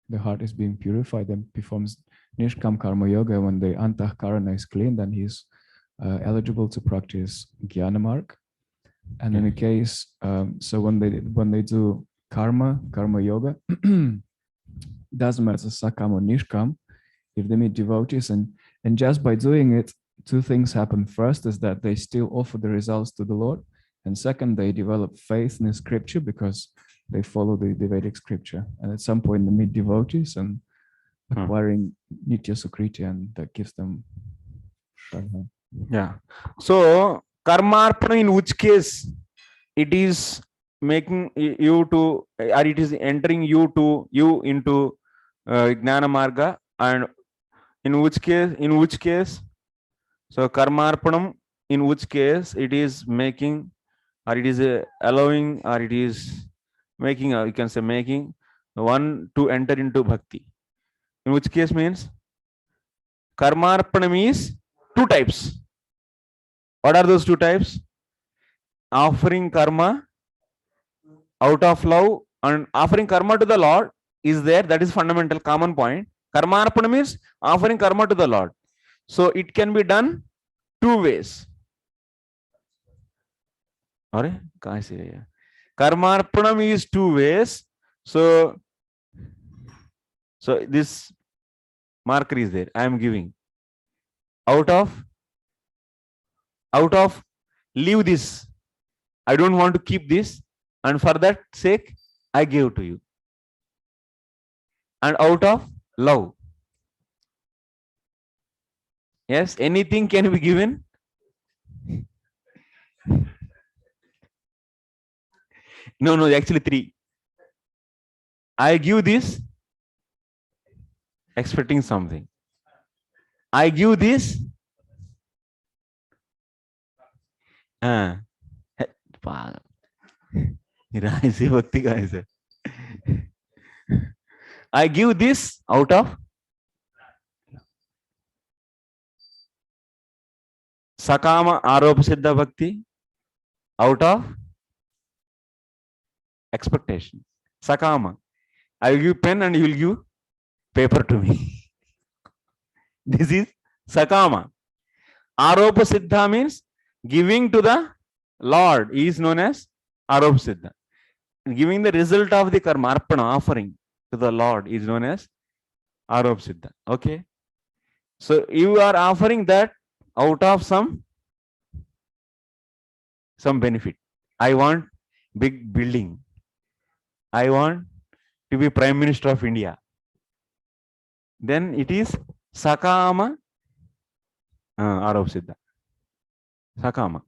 the heart is being purified, then performs nishkam karma yoga. When the antahkarana is clean, then he's eligible to practice jnana marg. And in the case, so when they do karma yoga, doesn't matter sakam or nishkam, if they meet devotees, and just by doing it, two things happen. First is that they still offer the results to the Lord, and second, they develop faith in the scripture because they follow the Vedic scripture. And at some point, they meet devotees and acquiring nitya sukriti, and that gives them shraddha. Yeah. So karma arpana, in which case it is making you to, or it is entering you into jnana marga, and in which case, so karma arpanam, in which case it is making, or it is allowing, or it is making, you can say making one to enter into bhakti. In which case means karma arpanam is two types. What are those two types? Offering karma out of love, and offering karma to the Lord is there. That is fundamental common point. Karma arpanam is offering karma to the Lord. So it can be done two ways. Karma arpanam is two ways. So this marker is there. I am giving out of leave this. I don't want to keep this, and for that sake I gave to you. And out of love. Yes, anything can be given. No, actually three. I give this expecting something. I give this I give this out of sakama aropa siddha bhakti, out of expectation. Sakama, I will give pen and you will give paper to me. This is sakama. Aropa siddha means giving to the Lord is known as aropa siddha. Giving the result of the karma arpana, offering to the Lord, is known as aropa siddha. Okay. So you are offering that out of some benefit. I want big building. I want to be Prime Minister of India. Then it is sakama aropa siddha. Sakama.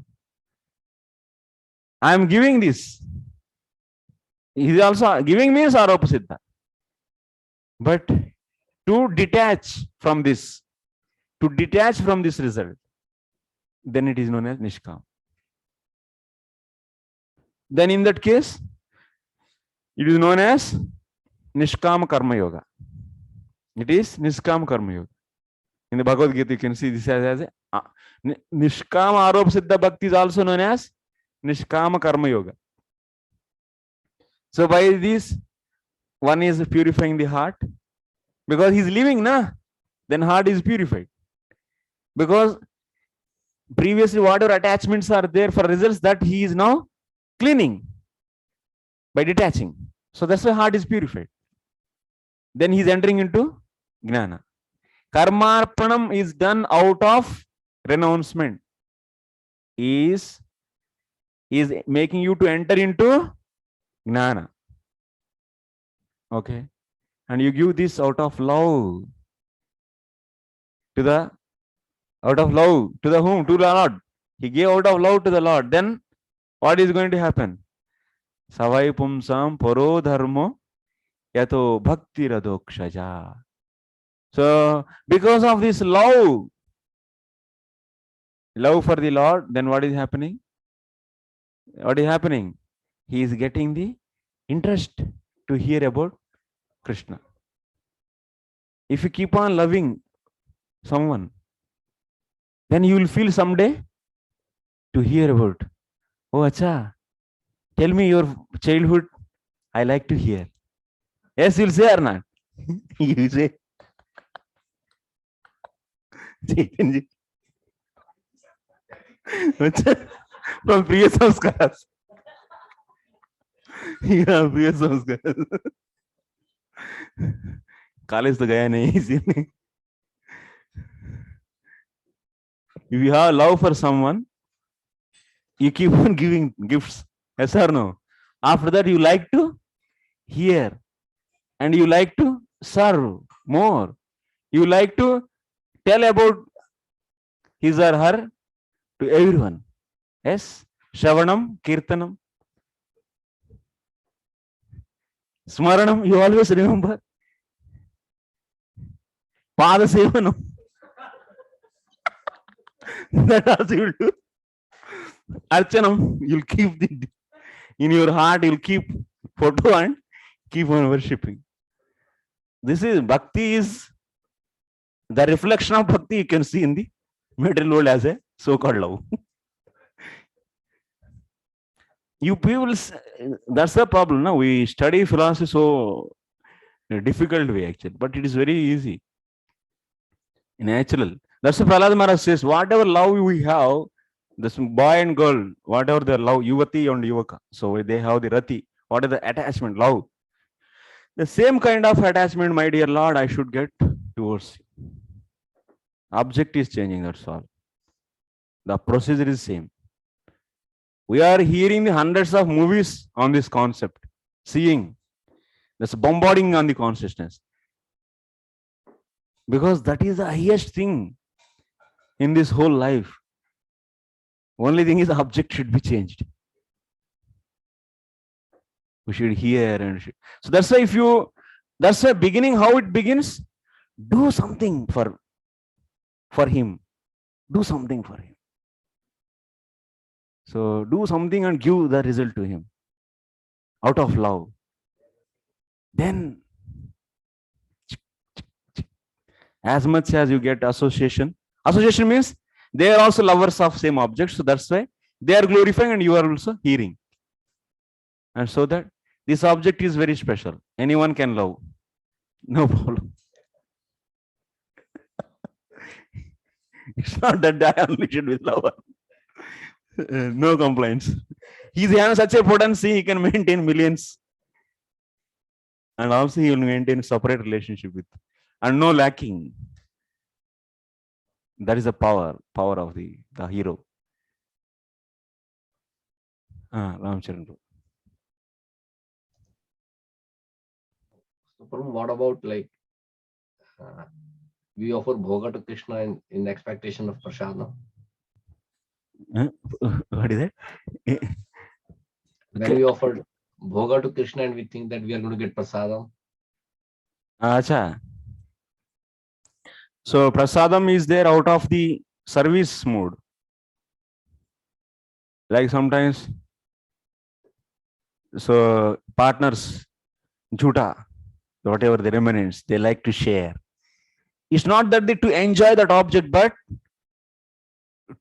I am giving this. He is also giving means aropa siddha. But to detach from this result, then it is known as nishkam. Then in that case, it is known as nishkam karma yoga. It is nishkam karma yoga. In the Bhagavad Gita, you can see this as a nishkam aropa siddha bhakti is also known as nishkam karma yoga. So by this, one is purifying the heart, because he is living, then heart is purified. Because previously whatever attachments are there for results, that he is now cleaning. by detaching. So that's why heart is purified. Then he's entering into Jnana. Karmarpanam is done out of renouncement. Is making you to enter into Jnana. Okay. And you give this out of love to the whom? To the Lord. He gave out of love to the Lord. Then what is going to happen? Savai pumsam paro dharmo yato bhakti radokshaja. So because of this love for the Lord, then what is happening? What is happening? He is getting the interest to hear about Krishna. If you keep on loving someone, then you will feel someday to hear about, oh, acha, tell me your childhood. I like to hear. Yes, you'll say or not? You say. From Priya Samskaras. Yeah, Priya Samskaras. College तो गया नहीं इसीलिए. If you have love for someone, you keep on giving gifts. Yes or no? After that, you like to hear and you like to serve more. You like to tell about his or her to everyone. Yes? Shravanam, Kirtanam, Smaranam, you always remember. Pada Sevanam. That also you will do. Archanam, you'll keep in your heart, you'll keep photo and keep on worshipping. This is bhakti, is the reflection of bhakti you can see in the material world as a so-called love. You people, that's the problem. Now we study philosophy so in a difficult way actually, but it is very easy, natural. That's why Prahlad Maharaj says, whatever love we have, this boy and girl, whatever their love, Yuvati and Yuvaka, so they have the rati, what is the attachment, love. The same kind of attachment, my dear Lord, I should get towards you. Object is changing, that's all. The procedure is same. We are hearing the hundreds of movies on this concept, seeing, that's bombarding on the consciousness. Because that is the highest thing in this whole life. Only thing is the object should be changed. We should hear and so that's why that's why beginning, how it begins, do something for him. Do something for him. So do something and give the result to him out of love. Then as much as you get association means they are also lovers of same objects. So that's why they are glorifying and you are also hearing. And so that this object is very special. Anyone can love. No problem. It's not that I only should be lover. No complaints. He's having such a potency, he can maintain millions. And also he will maintain a separate relationship with. And no lacking. That is the power of the hero. Ramcharan. So, Prabhu, what about like we offer bhoga to Krishna in expectation of prasadam? What is that? When we offer bhoga to Krishna and we think that we are going to get prasadam. Acha. So prasadam is there out of the service mode. Like sometimes, so partners, jhuta, whatever the remnants, they like to share. It's not that they to enjoy that object, but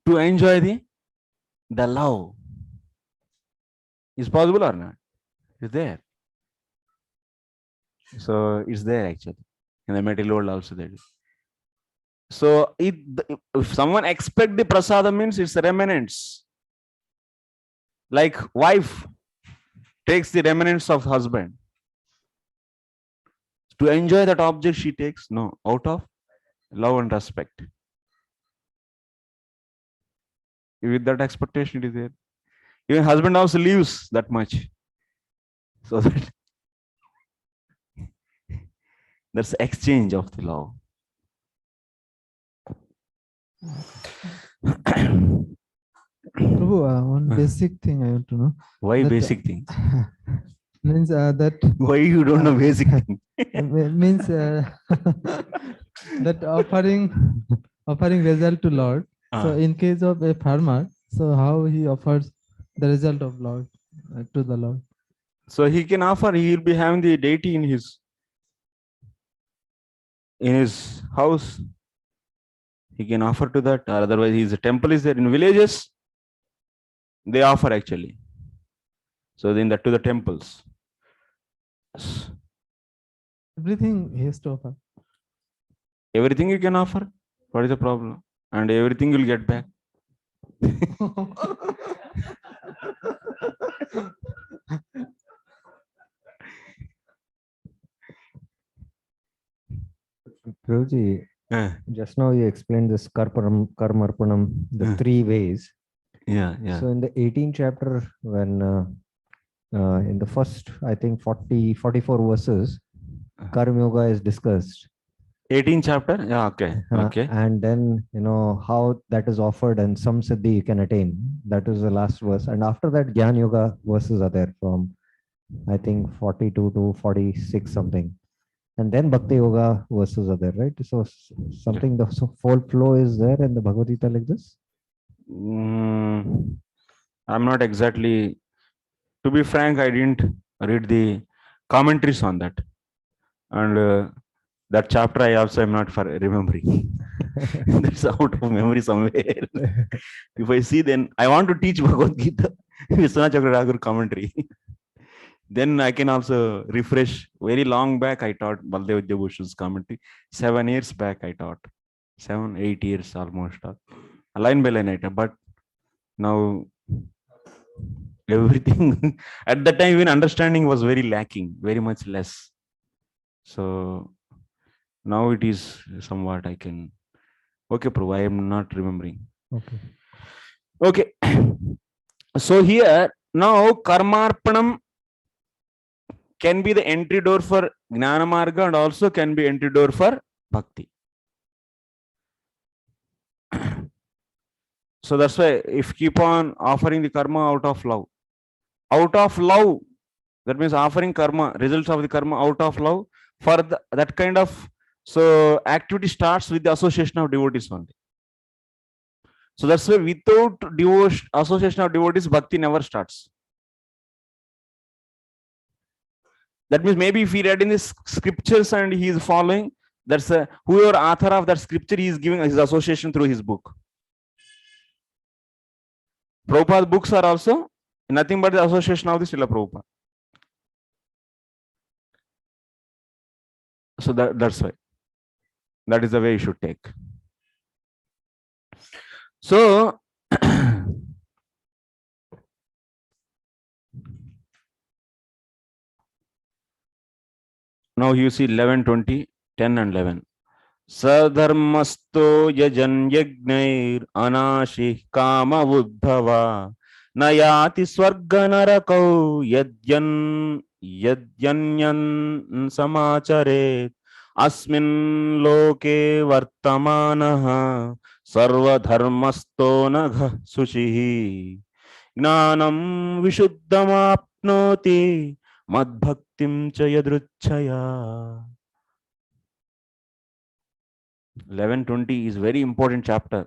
to enjoy the love. Is possible or not? It's there. So it's there actually. In the material world also there is. So if someone expect the prasadam means it's remnants. Like wife takes the remnants of husband. To enjoy that object she takes? No, out of love and respect. With that expectation it is there. Even husband also leaves that much. So that that's exchange of the love. Prabhu, one basic thing I want to know. Why that, basic thing? Means that. Why you don't know basic thing? Means that offering result to Lord. So in case of a farmer, so how he offers the result of Lord to the Lord? So he can offer. He will be having the deity in his house. He can offer to that, or otherwise his temple is there. In villages, they offer actually. So then that to the temples. Everything he has to offer. Everything you can offer. What is the problem? And everything you'll get back. Prabhuji, just now you explained this karmarpanam, the three ways. Yeah. So in the 18th chapter, when in the first, I think 44 verses, Karma Yoga is discussed. 18th chapter? Yeah, okay. And then, how that is offered and some siddhi you can attain. That is the last verse. And after that, Gyan Yoga verses are there from, I think, 42 to 46 something. And then Bhakti Yoga verses are there, right? So something, the full flow is there in the Bhagavad Gita like this? I'm not exactly, to be frank, I didn't read the commentaries on that. And that chapter I also am not remembering. That's out of memory somewhere. If I see, then I want to teach Bhagavad Gita, Vishwanath Chakravarti commentary. Then I can also refresh. Very long back, I taught Baldev Bhushan's commentary. 7 years back, I taught. 7, 8 years almost. Line by line I taught. But now, everything, at that time, even understanding was very lacking, very much less. So, now it is somewhat I can. Okay, Prabhu, I am not remembering. Okay. So here, now, Karmarpanam can be the entry door for Gnana Marga and also can be entry door for Bhakti. So that's why if keep on offering the karma out of love, that means offering karma, results of the karma out of love for that kind of, so activity starts with the association of devotees only. So that's why without association of devotees, Bhakti never starts. That means maybe if he read in the scriptures and he is following, that's whoever author of that scripture, he is giving his association through his book. Prabhupada's books are also nothing but the association of the Srila Prabhupada. So that's why. That is the way you should take. So now you see 11, 20, 10 and 11. Sadharmasto yajan yagnair anashih kama uddhava nayati swarga narakau yadyanyan samacharet asmin loke vartamanaha sarva dharmasto nagha sushihi gnanam vishuddhamapnoti madbhaktim cha yadruchaya. 11:20 is very important chapter.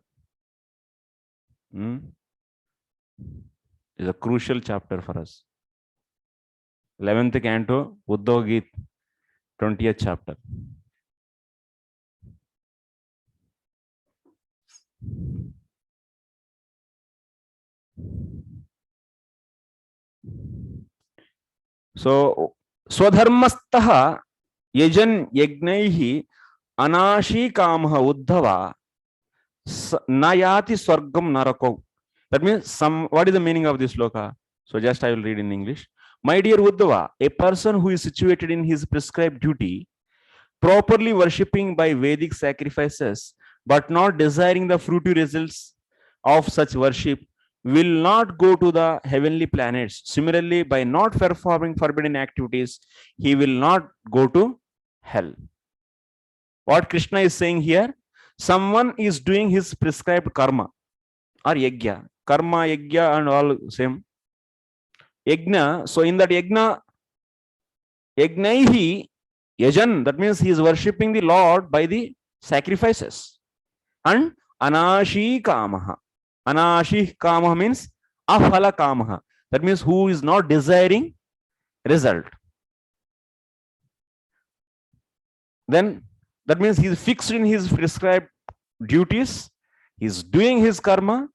Is a crucial chapter for us. 11th canto, Uddhava Geet, 20th chapter. So, Swadharmastaha yajan yagnaihi anashi kamha uddhava nayati swargam narako. That means what is the meaning of this sloka? So just I will read in English. My dear Uddhava, a person who is situated in his prescribed duty, properly worshipping by Vedic sacrifices, but not desiring the fruity results of such worship, will not go to the heavenly planets. Similarly, by not performing forbidden activities, he will not go to hell. What Krishna is saying here, someone is doing his prescribed karma or yajna, karma, yajna, and all same. Yajna, so in that yajna, yajnaihi, yajan, that means he is worshipping the Lord by the sacrifices. And anashi kamaha. Anashi kamaha means afala kamaha. That means who is not desiring result. Then that means he is fixed in his prescribed duties, he is doing his karma,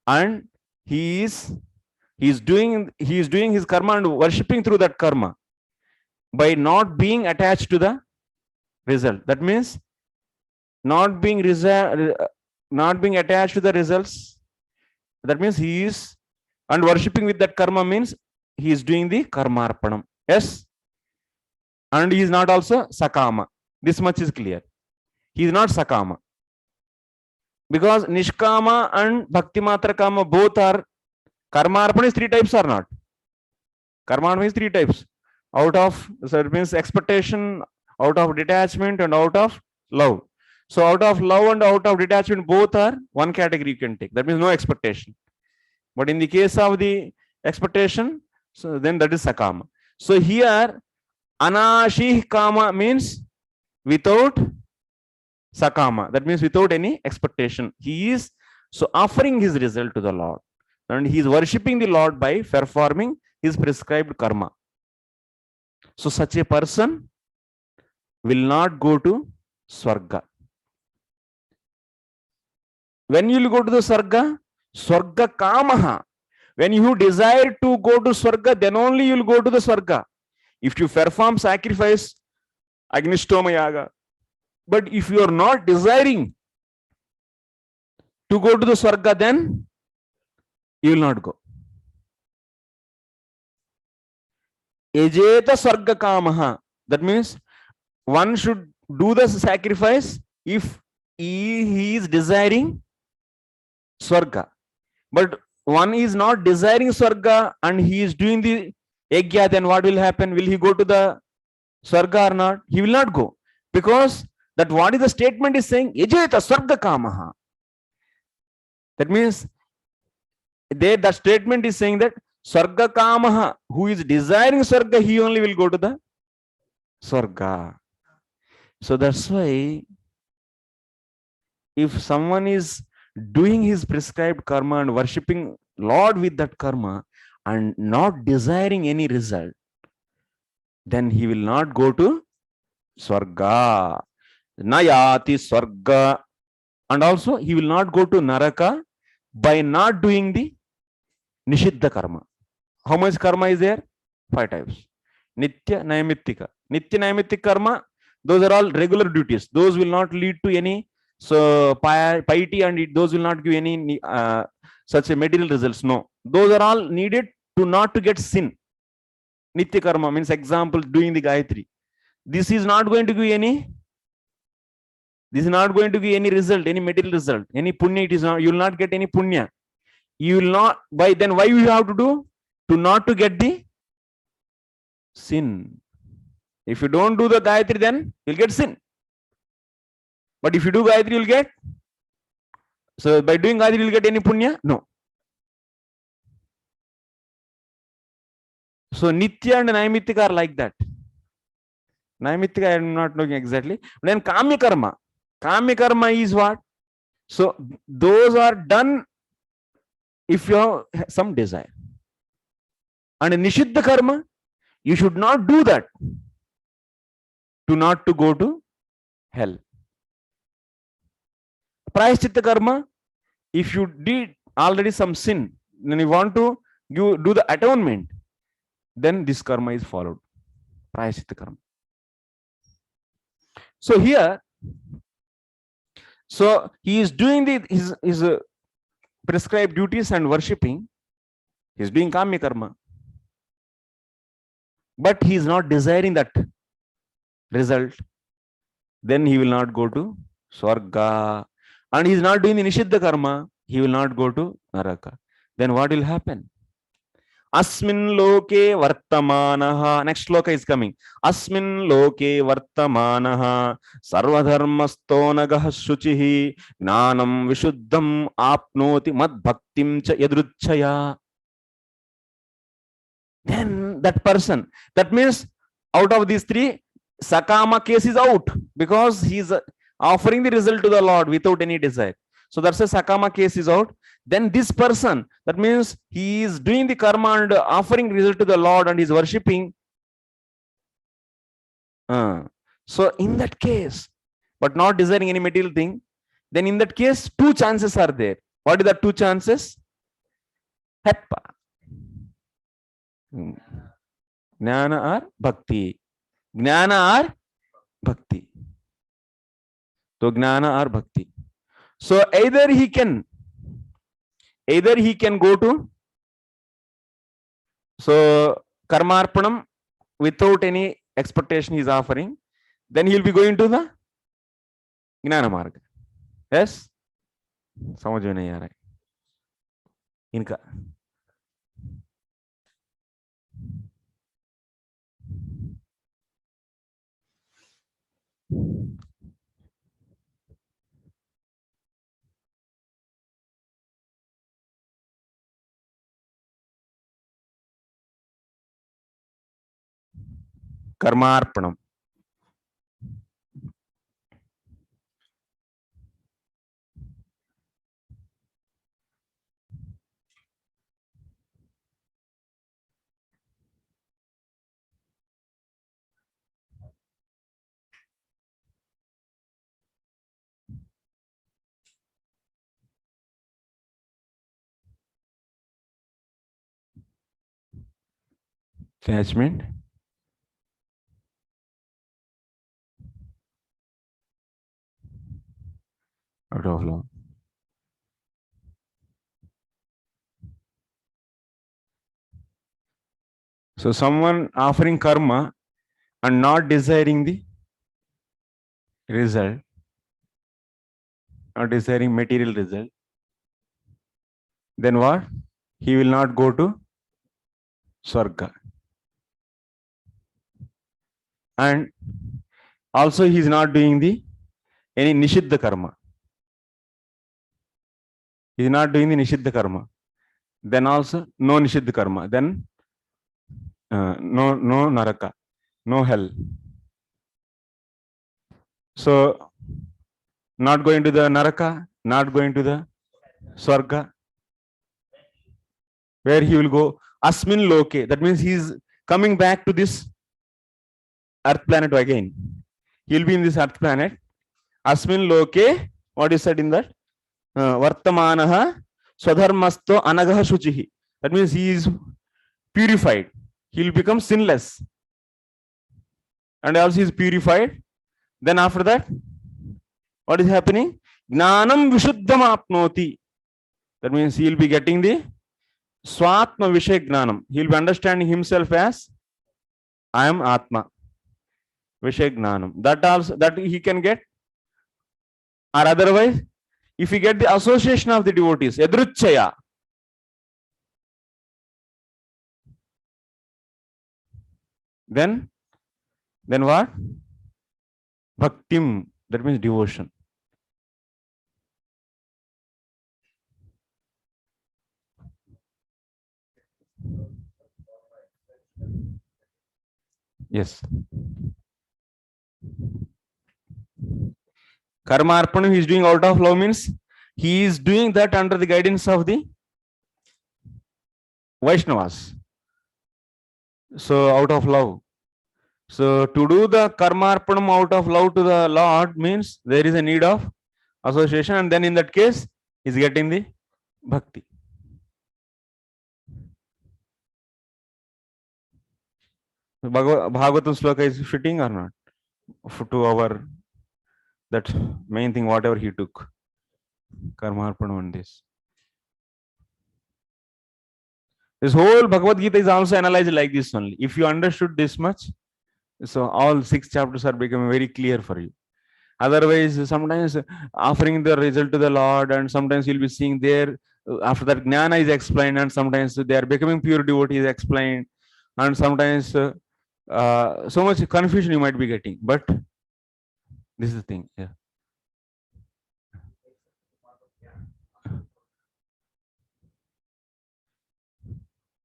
and he is doing his karma and worshipping through that karma by not being attached to the result. That means not being attached to the results. That means he is, and worshipping with that karma means he is doing the karma arpanam. Yes, and he is not also sakama. This much is clear. He is not sakama, because nishkama and bhakti matra kama both are, karma arpana is 3 types or not? Karma arpana is 3 types. Out of, so it means expectation, out of detachment, and out of love. So out of love and out of detachment, both are one category you can take. That means no expectation. But in the case of the expectation, so then that is sakama. So here anashi kama means without sakama. That means without any expectation. He is so offering his result to the Lord, and he is worshipping the Lord by performing his prescribed karma. So such a person will not go to Swarga. When you will go to the Swarga, Swarga kamaha. When you desire to go to Swarga, then only you will go to the Swarga. If you perform sacrifice, Agnishtoma Yaga, but if you are not desiring to go to the Swarga, then you will not go. Ejeta Swarga kamaha. That means one should do the sacrifice if he is desiring Swarga. But one is not desiring Swarga and he is doing the yajna, then what will happen? Will he go to the Swarga or not? He will not go. Because that what is the statement is saying, Ejeta Swarga kamaha. That means there the statement is saying that Swarga kamaha, who is desiring Swarga, he only will go to the Swarga. So that's why if someone is doing his prescribed karma and worshipping Lord with that karma and not desiring any result, then he will not go to Swarga. Nayati Swarga. And also he will not go to Naraka by not doing the Nishiddha karma. How much karma is there? 5 types. Nitya Naimittika. Nitya Naimittika karma, those are all regular duties. Those will not lead to any piety, and those will not give any such a material results. No. Those are all needed to not to get sin. Nitya karma means, example, doing the Gayatri. This is not going to give any result, any material result, any punya. It is not, you will not get any punya. You will not, by then why you have to do? To not to get the sin. If you don't do the Gayatri, then you'll get sin. But if you do Gayatri, you'll get. So by doing Gayatri, you'll get any punya? No. So Nitya and Naimittika are like that. Naimittika I am not knowing exactly. Then Kamya karma. Kamya karma is what? So those are done if you have some desire. And Nishiddha karma, you should not do that to not to go to hell. Prayaschitta karma, if you did already some sin, then you want to do the atonement, then this karma is followed. Prayaschitta karma. So here, so he is doing his prescribed duties and worshipping. He is doing Kamya karma. but he is not desiring that result, then he will not go to Swarga. And he is not doing the Nishiddha karma, he will not go to Naraka. Then what will happen? Asmin loke vartamanaha. Next sloka is coming. Asmin loke vartamanaha sarvadharmasto nagah shuchihi gnanam vishuddham apnoti mad bhaktim cha yadruchaya. Then that person, that means out of these three, Sakama case is out because he is offering the result to the Lord without any desire. So that's a Sakama case is out. Then this person, that means he is doing the karma and offering result to the Lord and is worshipping. So in that case, but not desiring any material thing, then in that case, two chances are there. What are the two chances? Heppa. Jnana or bhakti. Jnana or bhakti. So jnana or bhakti. So either he can go to karmarpanam without any expectation he is offering, then he will be going to the jnana marga. Yes? समझ में नहीं आ रहा है इनका. कर्मार्पणम. Attachment. Out of law. So someone offering karma and not desiring the result, not desiring material result, then what? He will not go to Swarga. And also he is not doing the any Nishiddha karma. He is not doing the Nishiddha karma. Then also no Nishiddha karma. Then no Naraka, no hell. So not going to the Naraka, not going to the Swarga. Where he will go? Asmin Loke. That means he is coming back to this Earth planet again. He will be in this Earth planet. Asmin Loke. What is said in that? Vartamanaha Swadharmasto Anagaha Shuchihi. That means he is purified. He will become sinless. And also he is purified. Then after that, what is happening? Gnanam Vishuddham Apnoti. That means he will be getting the Swatma Vishay Gnanam. He will be understanding himself as I am Atma. Vishay Gnanam. That also that he can get. Or otherwise, if you get the association of the devotees, Yadruchaya. Then what? Bhaktim. That means devotion. Yes. Karma Arpanam he is doing out of love means he is doing that under the guidance of the Vaishnavas. So out of love. So to do the Karma Arpanam out of love to the Lord means there is a need of association, and then in that case he is getting the bhakti. Bhagavatam sloka is fitting or not to our that main thing, whatever he took. Karma Arpanam on this. This whole Bhagavad Gita is also analyzed like this only. If you understood this much, so all 6 chapters are becoming very clear for you. Otherwise, sometimes offering the result to the Lord, and sometimes you'll be seeing there, after that Jnana is explained, and sometimes they are becoming pure devotees explained, and sometimes so much confusion you might be getting. But this is the thing. Yeah.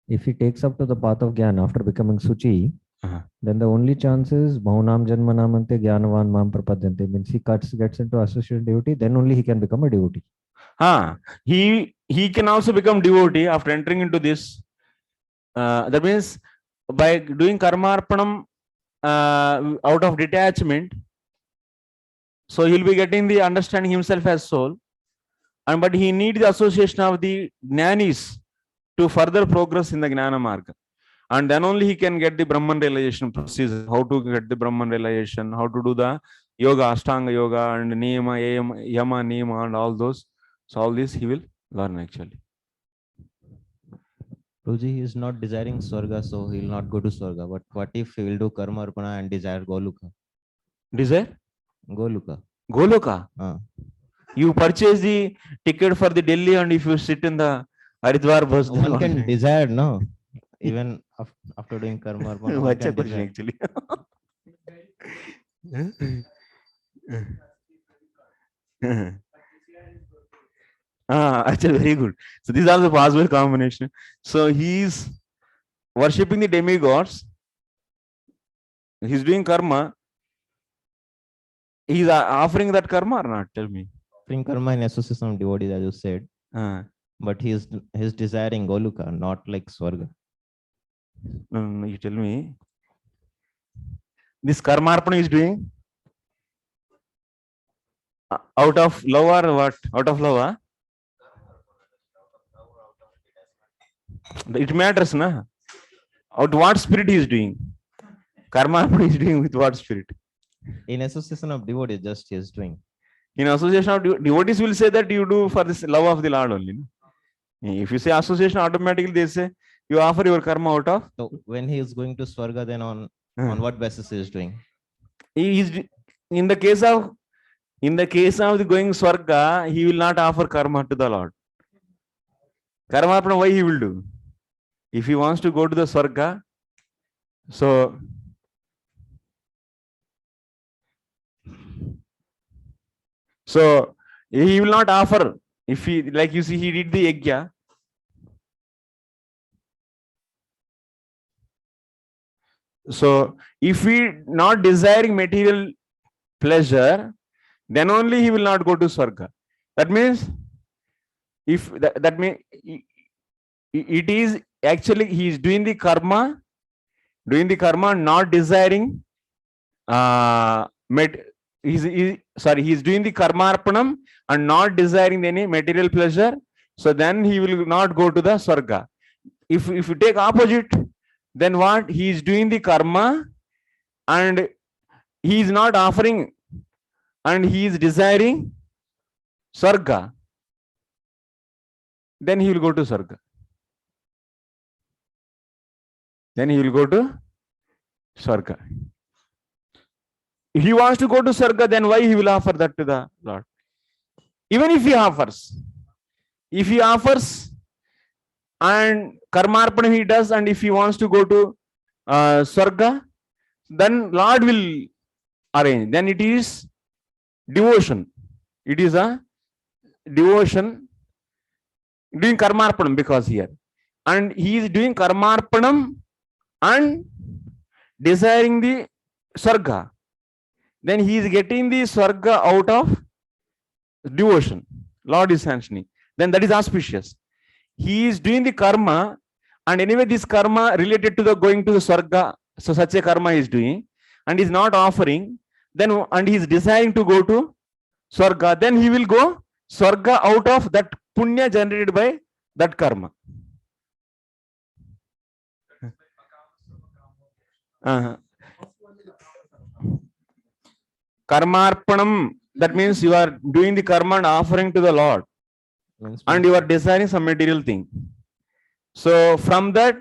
If he takes up to the path of Gyan after becoming Suchi, Uh-huh. then the only chance is Bhaunam Janmanamante Gyanavan Mam Prapadyante, means he gets into associate devotee, then only he can become a devotee. He can also become devotee after entering into this. That means by doing karmarpanam out of detachment, so he'll be getting the understanding himself as soul, and but he needs the association of the jnanis to further progress in the Gnana Marga. And then only he can get the Brahman realization procedure, how to get the Brahman realization, how to do the yoga, Ashtanga yoga, and Niyama, Yama, Niyama, and all those. So all this he will learn actually. Prabhuji, he is not desiring Swarga, so he will not go to Swarga. But what if he will do Karma Arpana and desire Goluka? Desire? Goluka. Goloka. You purchase the ticket for the Delhi, and if you sit in the Haridwar bus, One can desire, no? Even after doing Karma Arpana. one can desire. Actually. Actually, very good. So these are the possible combination. So he is worshipping the demigods. He's doing karma. He's offering that karma or not? Tell me. Offering karma in association of devotees, as you said. But he's desiring Goluka, not like Swarga. No, you tell me. This karma arpana is doing out of love or what? Out of love, huh? It matters, na? Out what spirit he is doing? Karma arpana is doing with what spirit? In association of devotees, just he is doing. In association of devotees will say that you do for this love of the Lord only. No? If you say association, automatically they say you offer your karma out of. So when he is going to Swarga, then on what basis he is doing? He is in the case of the going Swarga, he will not offer karma to the Lord. Karma arpana, why he will do? If he wants to go to the Swarga, so he will not offer. If he, like you see, he did the yajna. So if he not desiring material pleasure, then only he will not go to Swarga. That means if that means it is actually he is doing the karma, not desiring he is doing the karma arpanam and not desiring any material pleasure. So then he will not go to the Swarga. If you take opposite, then what? He is doing the karma and he is not offering and he is desiring Swarga. Then he will go to Swarga. Then he will go to Swarga. If he wants to go to Swarga, then why he will offer that to the Lord? Even if he offers and karmarpana he does, and if he wants to go to Swarga, then Lord will arrange. Then it is devotion. It is a devotion doing karmarpanam, because here. And he is doing karmarpanam and desiring the Swarga. Then he is getting the Swarga out of devotion. Lord is sanctioning. Then that is auspicious. He is doing the karma, and anyway this karma related to the going to the Swarga, so such a karma he is doing, and is not offering, then and he is desiring to go to Swarga, then he will go Swarga out of that punya generated by that karma. Karmarpanam, that means you are doing the karma and offering to the Lord, and you are desiring some material thing. So from that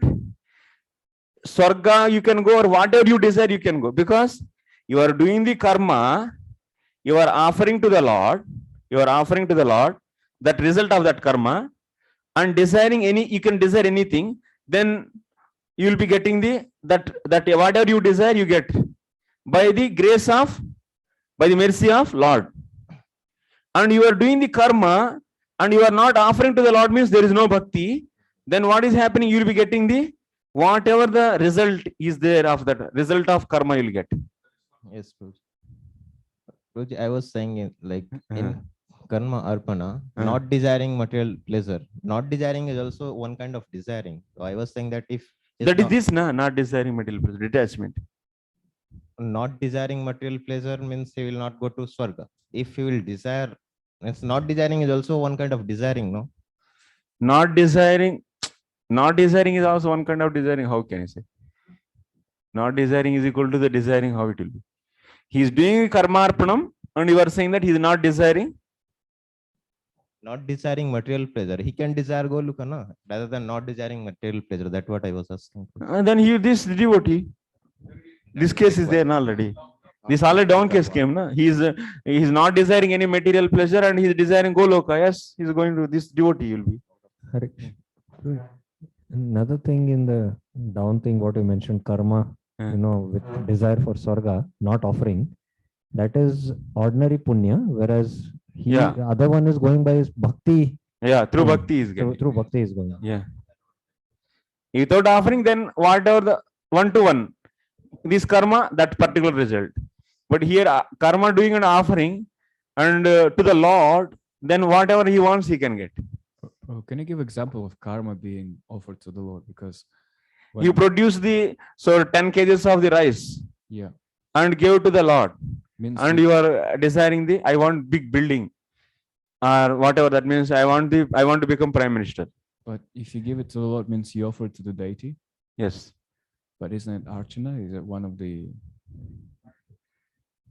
Swarga you can go, or whatever you desire you can go, because you are doing the karma, you are offering to the Lord, that result of that karma, and desiring any, you can desire anything, then you will be getting the that whatever you desire you get by the grace of, by the mercy of Lord. And you are doing the karma and you are not offering to the Lord, means there is no bhakti. Then what is happening? You will be getting the whatever the result is there of that result of karma you will get. Yes, Prabhuji, I was saying in karma arpana, not desiring material pleasure. Not desiring is also one kind of desiring. So I was saying that if that is this not desiring material pleasure, detachment. Not desiring material pleasure means he will not go to Swarga. If he will desire, it's not desiring is also one kind of desiring, no? Not desiring is also one kind of desiring. How can I say? Not desiring is equal to the desiring. How it will be? He is doing karma arpanam and you are saying that he is not desiring. Not desiring material pleasure. He can desire Golukana rather than not desiring material pleasure. That's what I was asking. And then he, this devotee, this case is there already. This already down case came. Na? He is not desiring any material pleasure and he is desiring Goloka. Yes, he is going to, this devotee will be. Another thing in the down thing, what you mentioned, karma, with desire for Swarga, not offering, that is ordinary punya, whereas the other one is going by his bhakti. Yeah, through bhakti is getting. Through bhakti is going. Yeah. Without offering, then whatever the one-to-one, this karma, that particular result. But here, karma doing and offering, and to the Lord, then whatever he wants, he can get. Can you give example of karma being offered to the Lord? Because you produce 10 kgs of the rice, and give to the Lord, and you are desiring I want big building, or whatever that means. I want to become prime minister. But if you give it to the Lord, means you offer it to the deity. Yes. But isn't it archana? Is it one of the?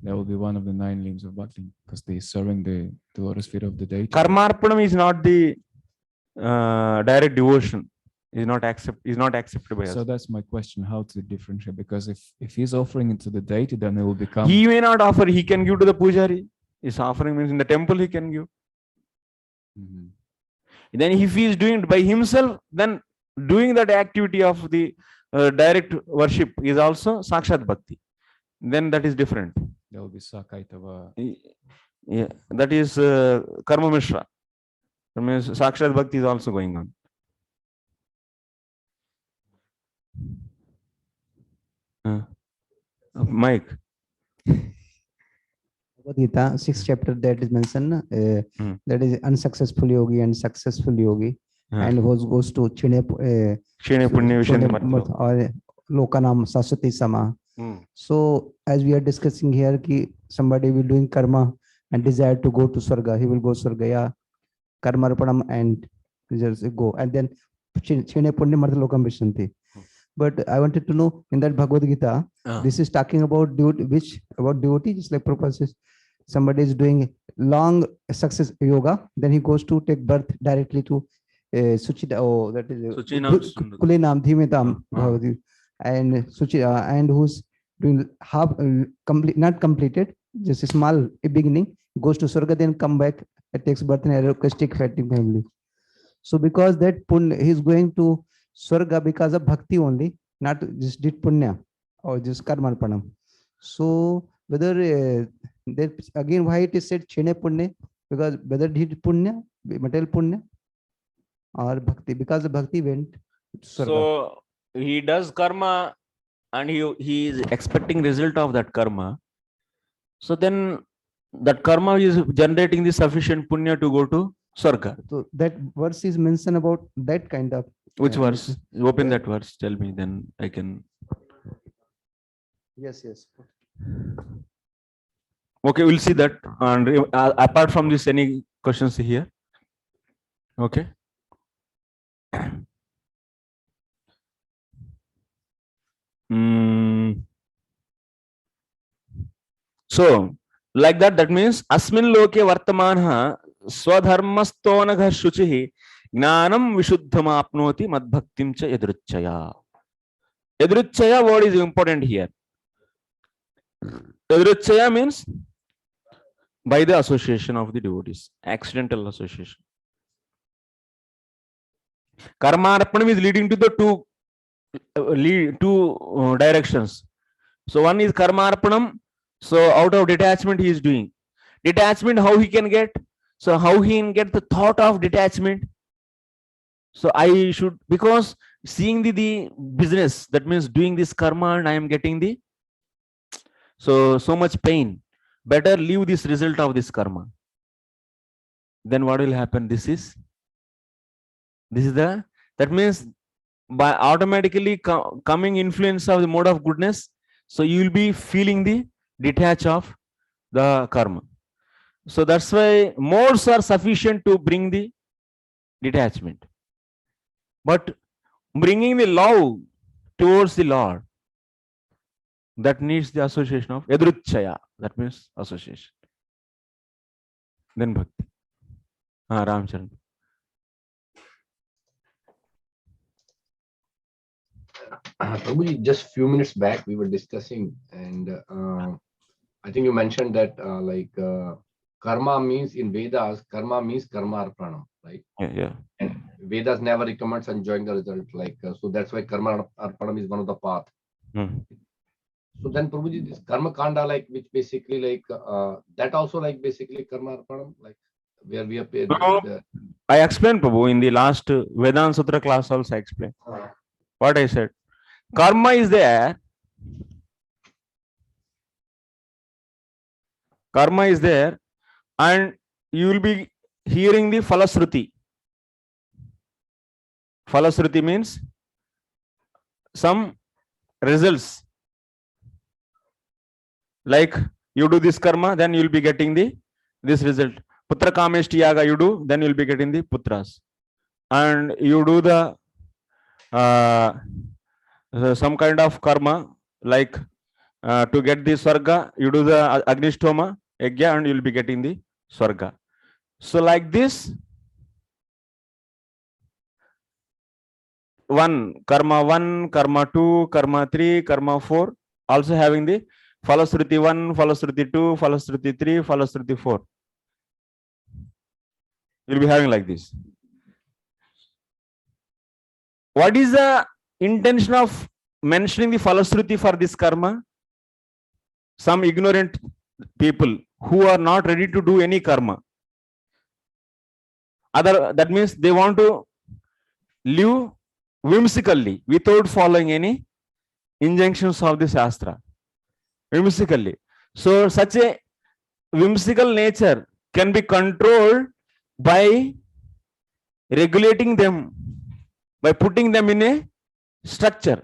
That will be one of the 9 limbs of bhakti, because they serving the lotus feet of the deity. Karmarpanam is not the direct devotion. Is not accepted by us. So that's my question: how to differentiate? Because if he's offering it to the deity, then it will become. He may not offer. He can give to the pujari. His offering means in the temple he can give. Then if he is doing it by himself, then doing that activity of the direct worship is also sakshat bhakti. Then that is different. There will be sakaitava. Yeah, that is karma mishra. That means sakshat bhakti is also going on. Mike. Gita, 6th chapter, that is mentioned, that is unsuccessful yogi and successful yogi, and who goes to Chine Punya or Lokanam Saswati Sama. So as we are discussing here, ki somebody will doing karma and desire to go to Swarga, he will go Swarga, yeah, karma arpanam and just go, and then Chine Punya Martha Lokam Vishanti. But I wanted to know, in that Bhagavad Gita, this is talking about devotee, just like Prabhupada says, somebody is doing long success yoga, then he goes to take birth directly to Suchita, that is Kulinam Dhimetam Bhavati, and Suchita, and who's doing half not completed, just a small beginning, goes to Surga, then come back and takes birth in a aristocratic family. So because that punya, he's going to Swarga because of bhakti only, not just did punya or just karmarpanam. So whether that again why it is said chene punya, because whether did punya, material punya, or bhakti, because the bhakti went to Swarga. So he does karma and he is expecting result of that karma. So then that karma is generating the sufficient punya to go to Swarga. So that verse is mentioned about that kind of. Which verse? Open that verse. Tell me, then I can. Yes. Okay, we'll see that. And apart from this, any questions here? Okay. So, like that means Asmin Loke Vartamanha Swadharmastona Shuchihi Gnanam vishuddham apnoti madbhaktim cha yadruchaya. Yadruchaya word is important here. Yadruchaya means by the association of the devotees, accidental association. Karma arpanam is leading to the two directions. So one is karma arpanam. So out of detachment he is doing. Detachment, how he can get? So how he can get the thought of detachment? So I should, because seeing the business, that means doing this karma and I am getting the so much pain. Better leave this result of this karma. Then what will happen? This is the, that means by automatically coming influence of the mode of goodness, so you will be feeling the detach of the karma. So that's why modes are sufficient to bring the detachment. But bringing the love towards the Lord, that needs the association of yadruchaya, that means association. Then bhakti. Ramcharan. Prabhuji, just few minutes back we were discussing, and I think you mentioned that karma means in Vedas, karma means karma arpanam, right? Yeah. And Vedas never recommends enjoying the result, so that's why karma arpanam is one of the path. So then, Prabhuji, this karma kanda, which basically that also basically karma arpanam, where we are paid. I explained, Prabhu, in the last Vedanta Sutra class also I explained. What I said, karma is there. Karma is there, and you will be hearing the falasruti. Falasruti means some results. Like you do this karma, then you will be getting this result. Putra kameshti yaga you do, then you will be getting the putras. And you do the some kind of karma, like to get the swarga, you do the agnishtoma yagya, and you will be getting the swarga. So like this, karma 2, karma 3, karma 4, also having the falasruti 1, falasruti 2, falasruti 3, falasruti 4. You'll be having like this. What is the intention of mentioning the falasruti for this karma? Some ignorant people who are not ready to do any karma. That means they want to live whimsically without following any injunctions of the Shastra. Whimsically. So such a whimsical nature can be controlled by regulating them, by putting them in a structure,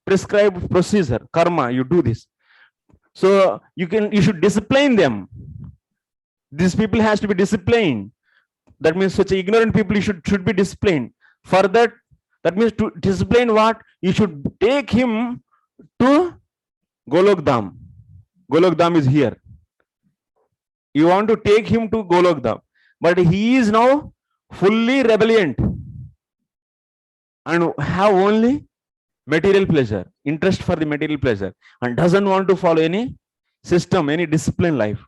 prescribed procedure, karma, you do this. So you should discipline them. These people has to be disciplined. That means such ignorant people should be disciplined. For that means to discipline what? You should take him to Golok Dham. Golok Dham is here. You want to take him to Golok Dham, but he is now fully rebelliant and have only material pleasure, interest for the material pleasure, and doesn't want to follow any system, any discipline life.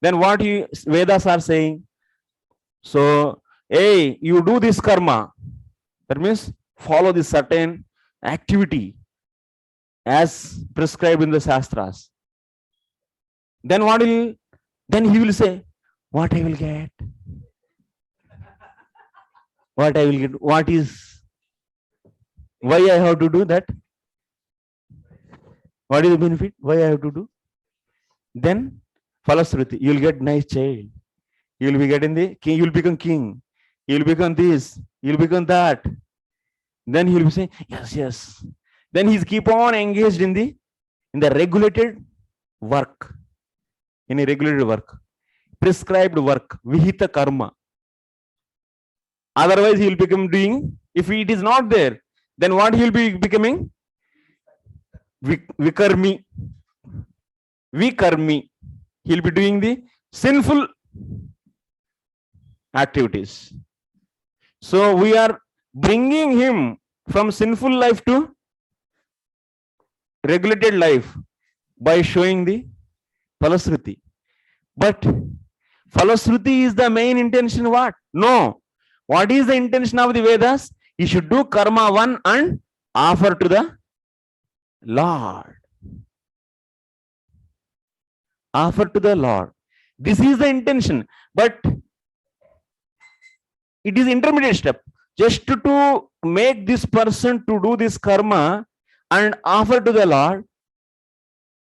Then what Vedas are saying? So, hey, you do this karma. That means follow this certain activity as prescribed in the Shastras. Then then he will say, what I will get? What I will get? What is? Why I have to do that? What is the benefit? Why I have to do? Then falasruti, you will get nice child. You will be getting the king. You will become king. You will become this. You will become that. Then he will be saying, yes. Then he's keep on engaged in the regulated work. In a regulated work, prescribed work, vihita karma. Otherwise, he will become doing. If it is not there, then what he will be becoming? Vikarmi. He will be doing the sinful activities. So we are bringing him from sinful life to regulated life by showing the Falasruti. But Falasruti is the main intention. What? No. What is the intention of the Vedas? He should do karma 1 and offer to the Lord. Offer to the Lord. This is the intention. But it is intermediate step. Just to make this person to do this karma and offer to the Lord.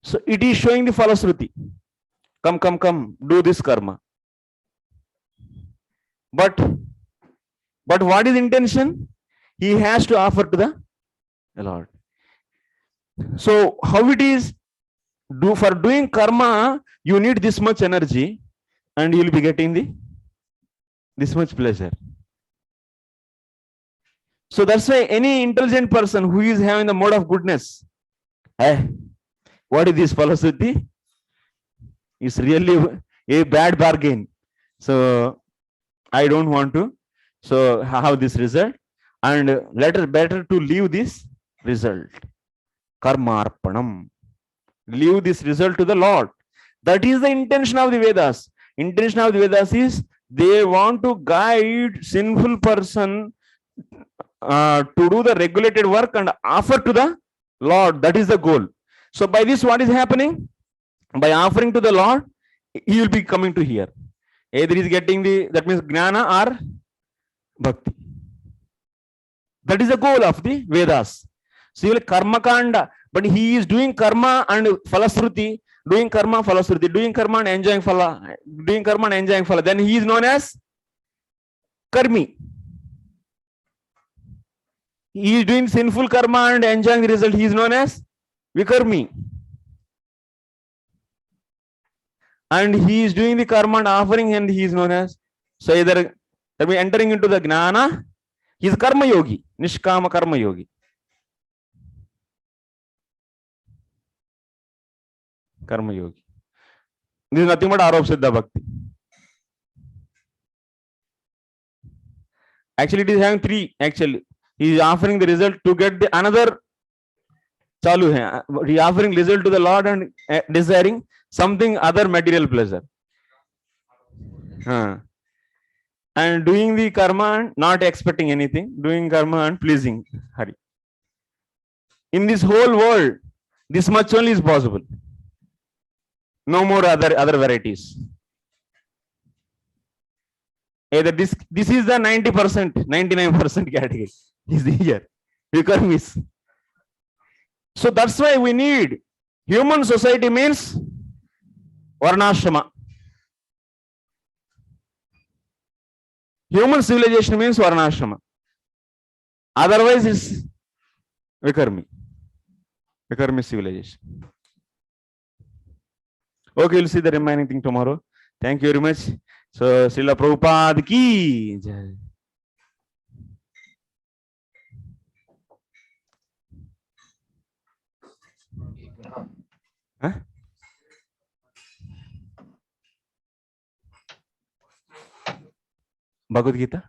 So it is showing the Falasruti. Come, do this karma. But what is intention? He has to offer to the Lord. So how it is? For doing karma, you need this much energy, and you will be getting this much pleasure. So that's why any intelligent person who is having the mode of goodness, what is this Falasruti? It's really a bad bargain. So I don't want to have this result, and better to leave this result. Karma arpanam. Leave this result to the Lord. That is the intention of the Vedas. Intention of the Vedas is they want to guide sinful person to do the regulated work and offer to the Lord. That is the goal. So by this, what is happening? By offering to the Lord, he will be coming to here. Either he is getting that means Jnana or Bhakti. That is the goal of the Vedas. So he will karma kanda, but he is doing karma and Falasruti, doing karma, Falasruti, doing karma and enjoying phala, doing karma and enjoying phala. Then he is known as Karmi. He is doing sinful karma and enjoying the result. He is known as Vikarmi. And he is doing the karma and offering, and he is known as, so either entering into the Jnana, he is Karma Yogi, Nishkama Karma Yogi. Karma Yogi. This is nothing but Arop Siddha Bhakti. Actually, it is having 3. Actually, he is offering the result to get the another chalu hai. He is offering result to the Lord and desiring something other material pleasure. And doing the karma and not expecting anything, doing karma and pleasing Hari. In this whole world, this much only is possible. No more other varieties. Either this is the 90%, 99% category is here. Vikarmis. So that's why we need human society means Varnashrama. Human civilization means Varnashrama. Otherwise it's Vikarmi. Vikarmi civilization. Okay, we'll see the remaining thing tomorrow. Thank you very much. So, Srila Prabhupada ki jai. Bhagavad Gita.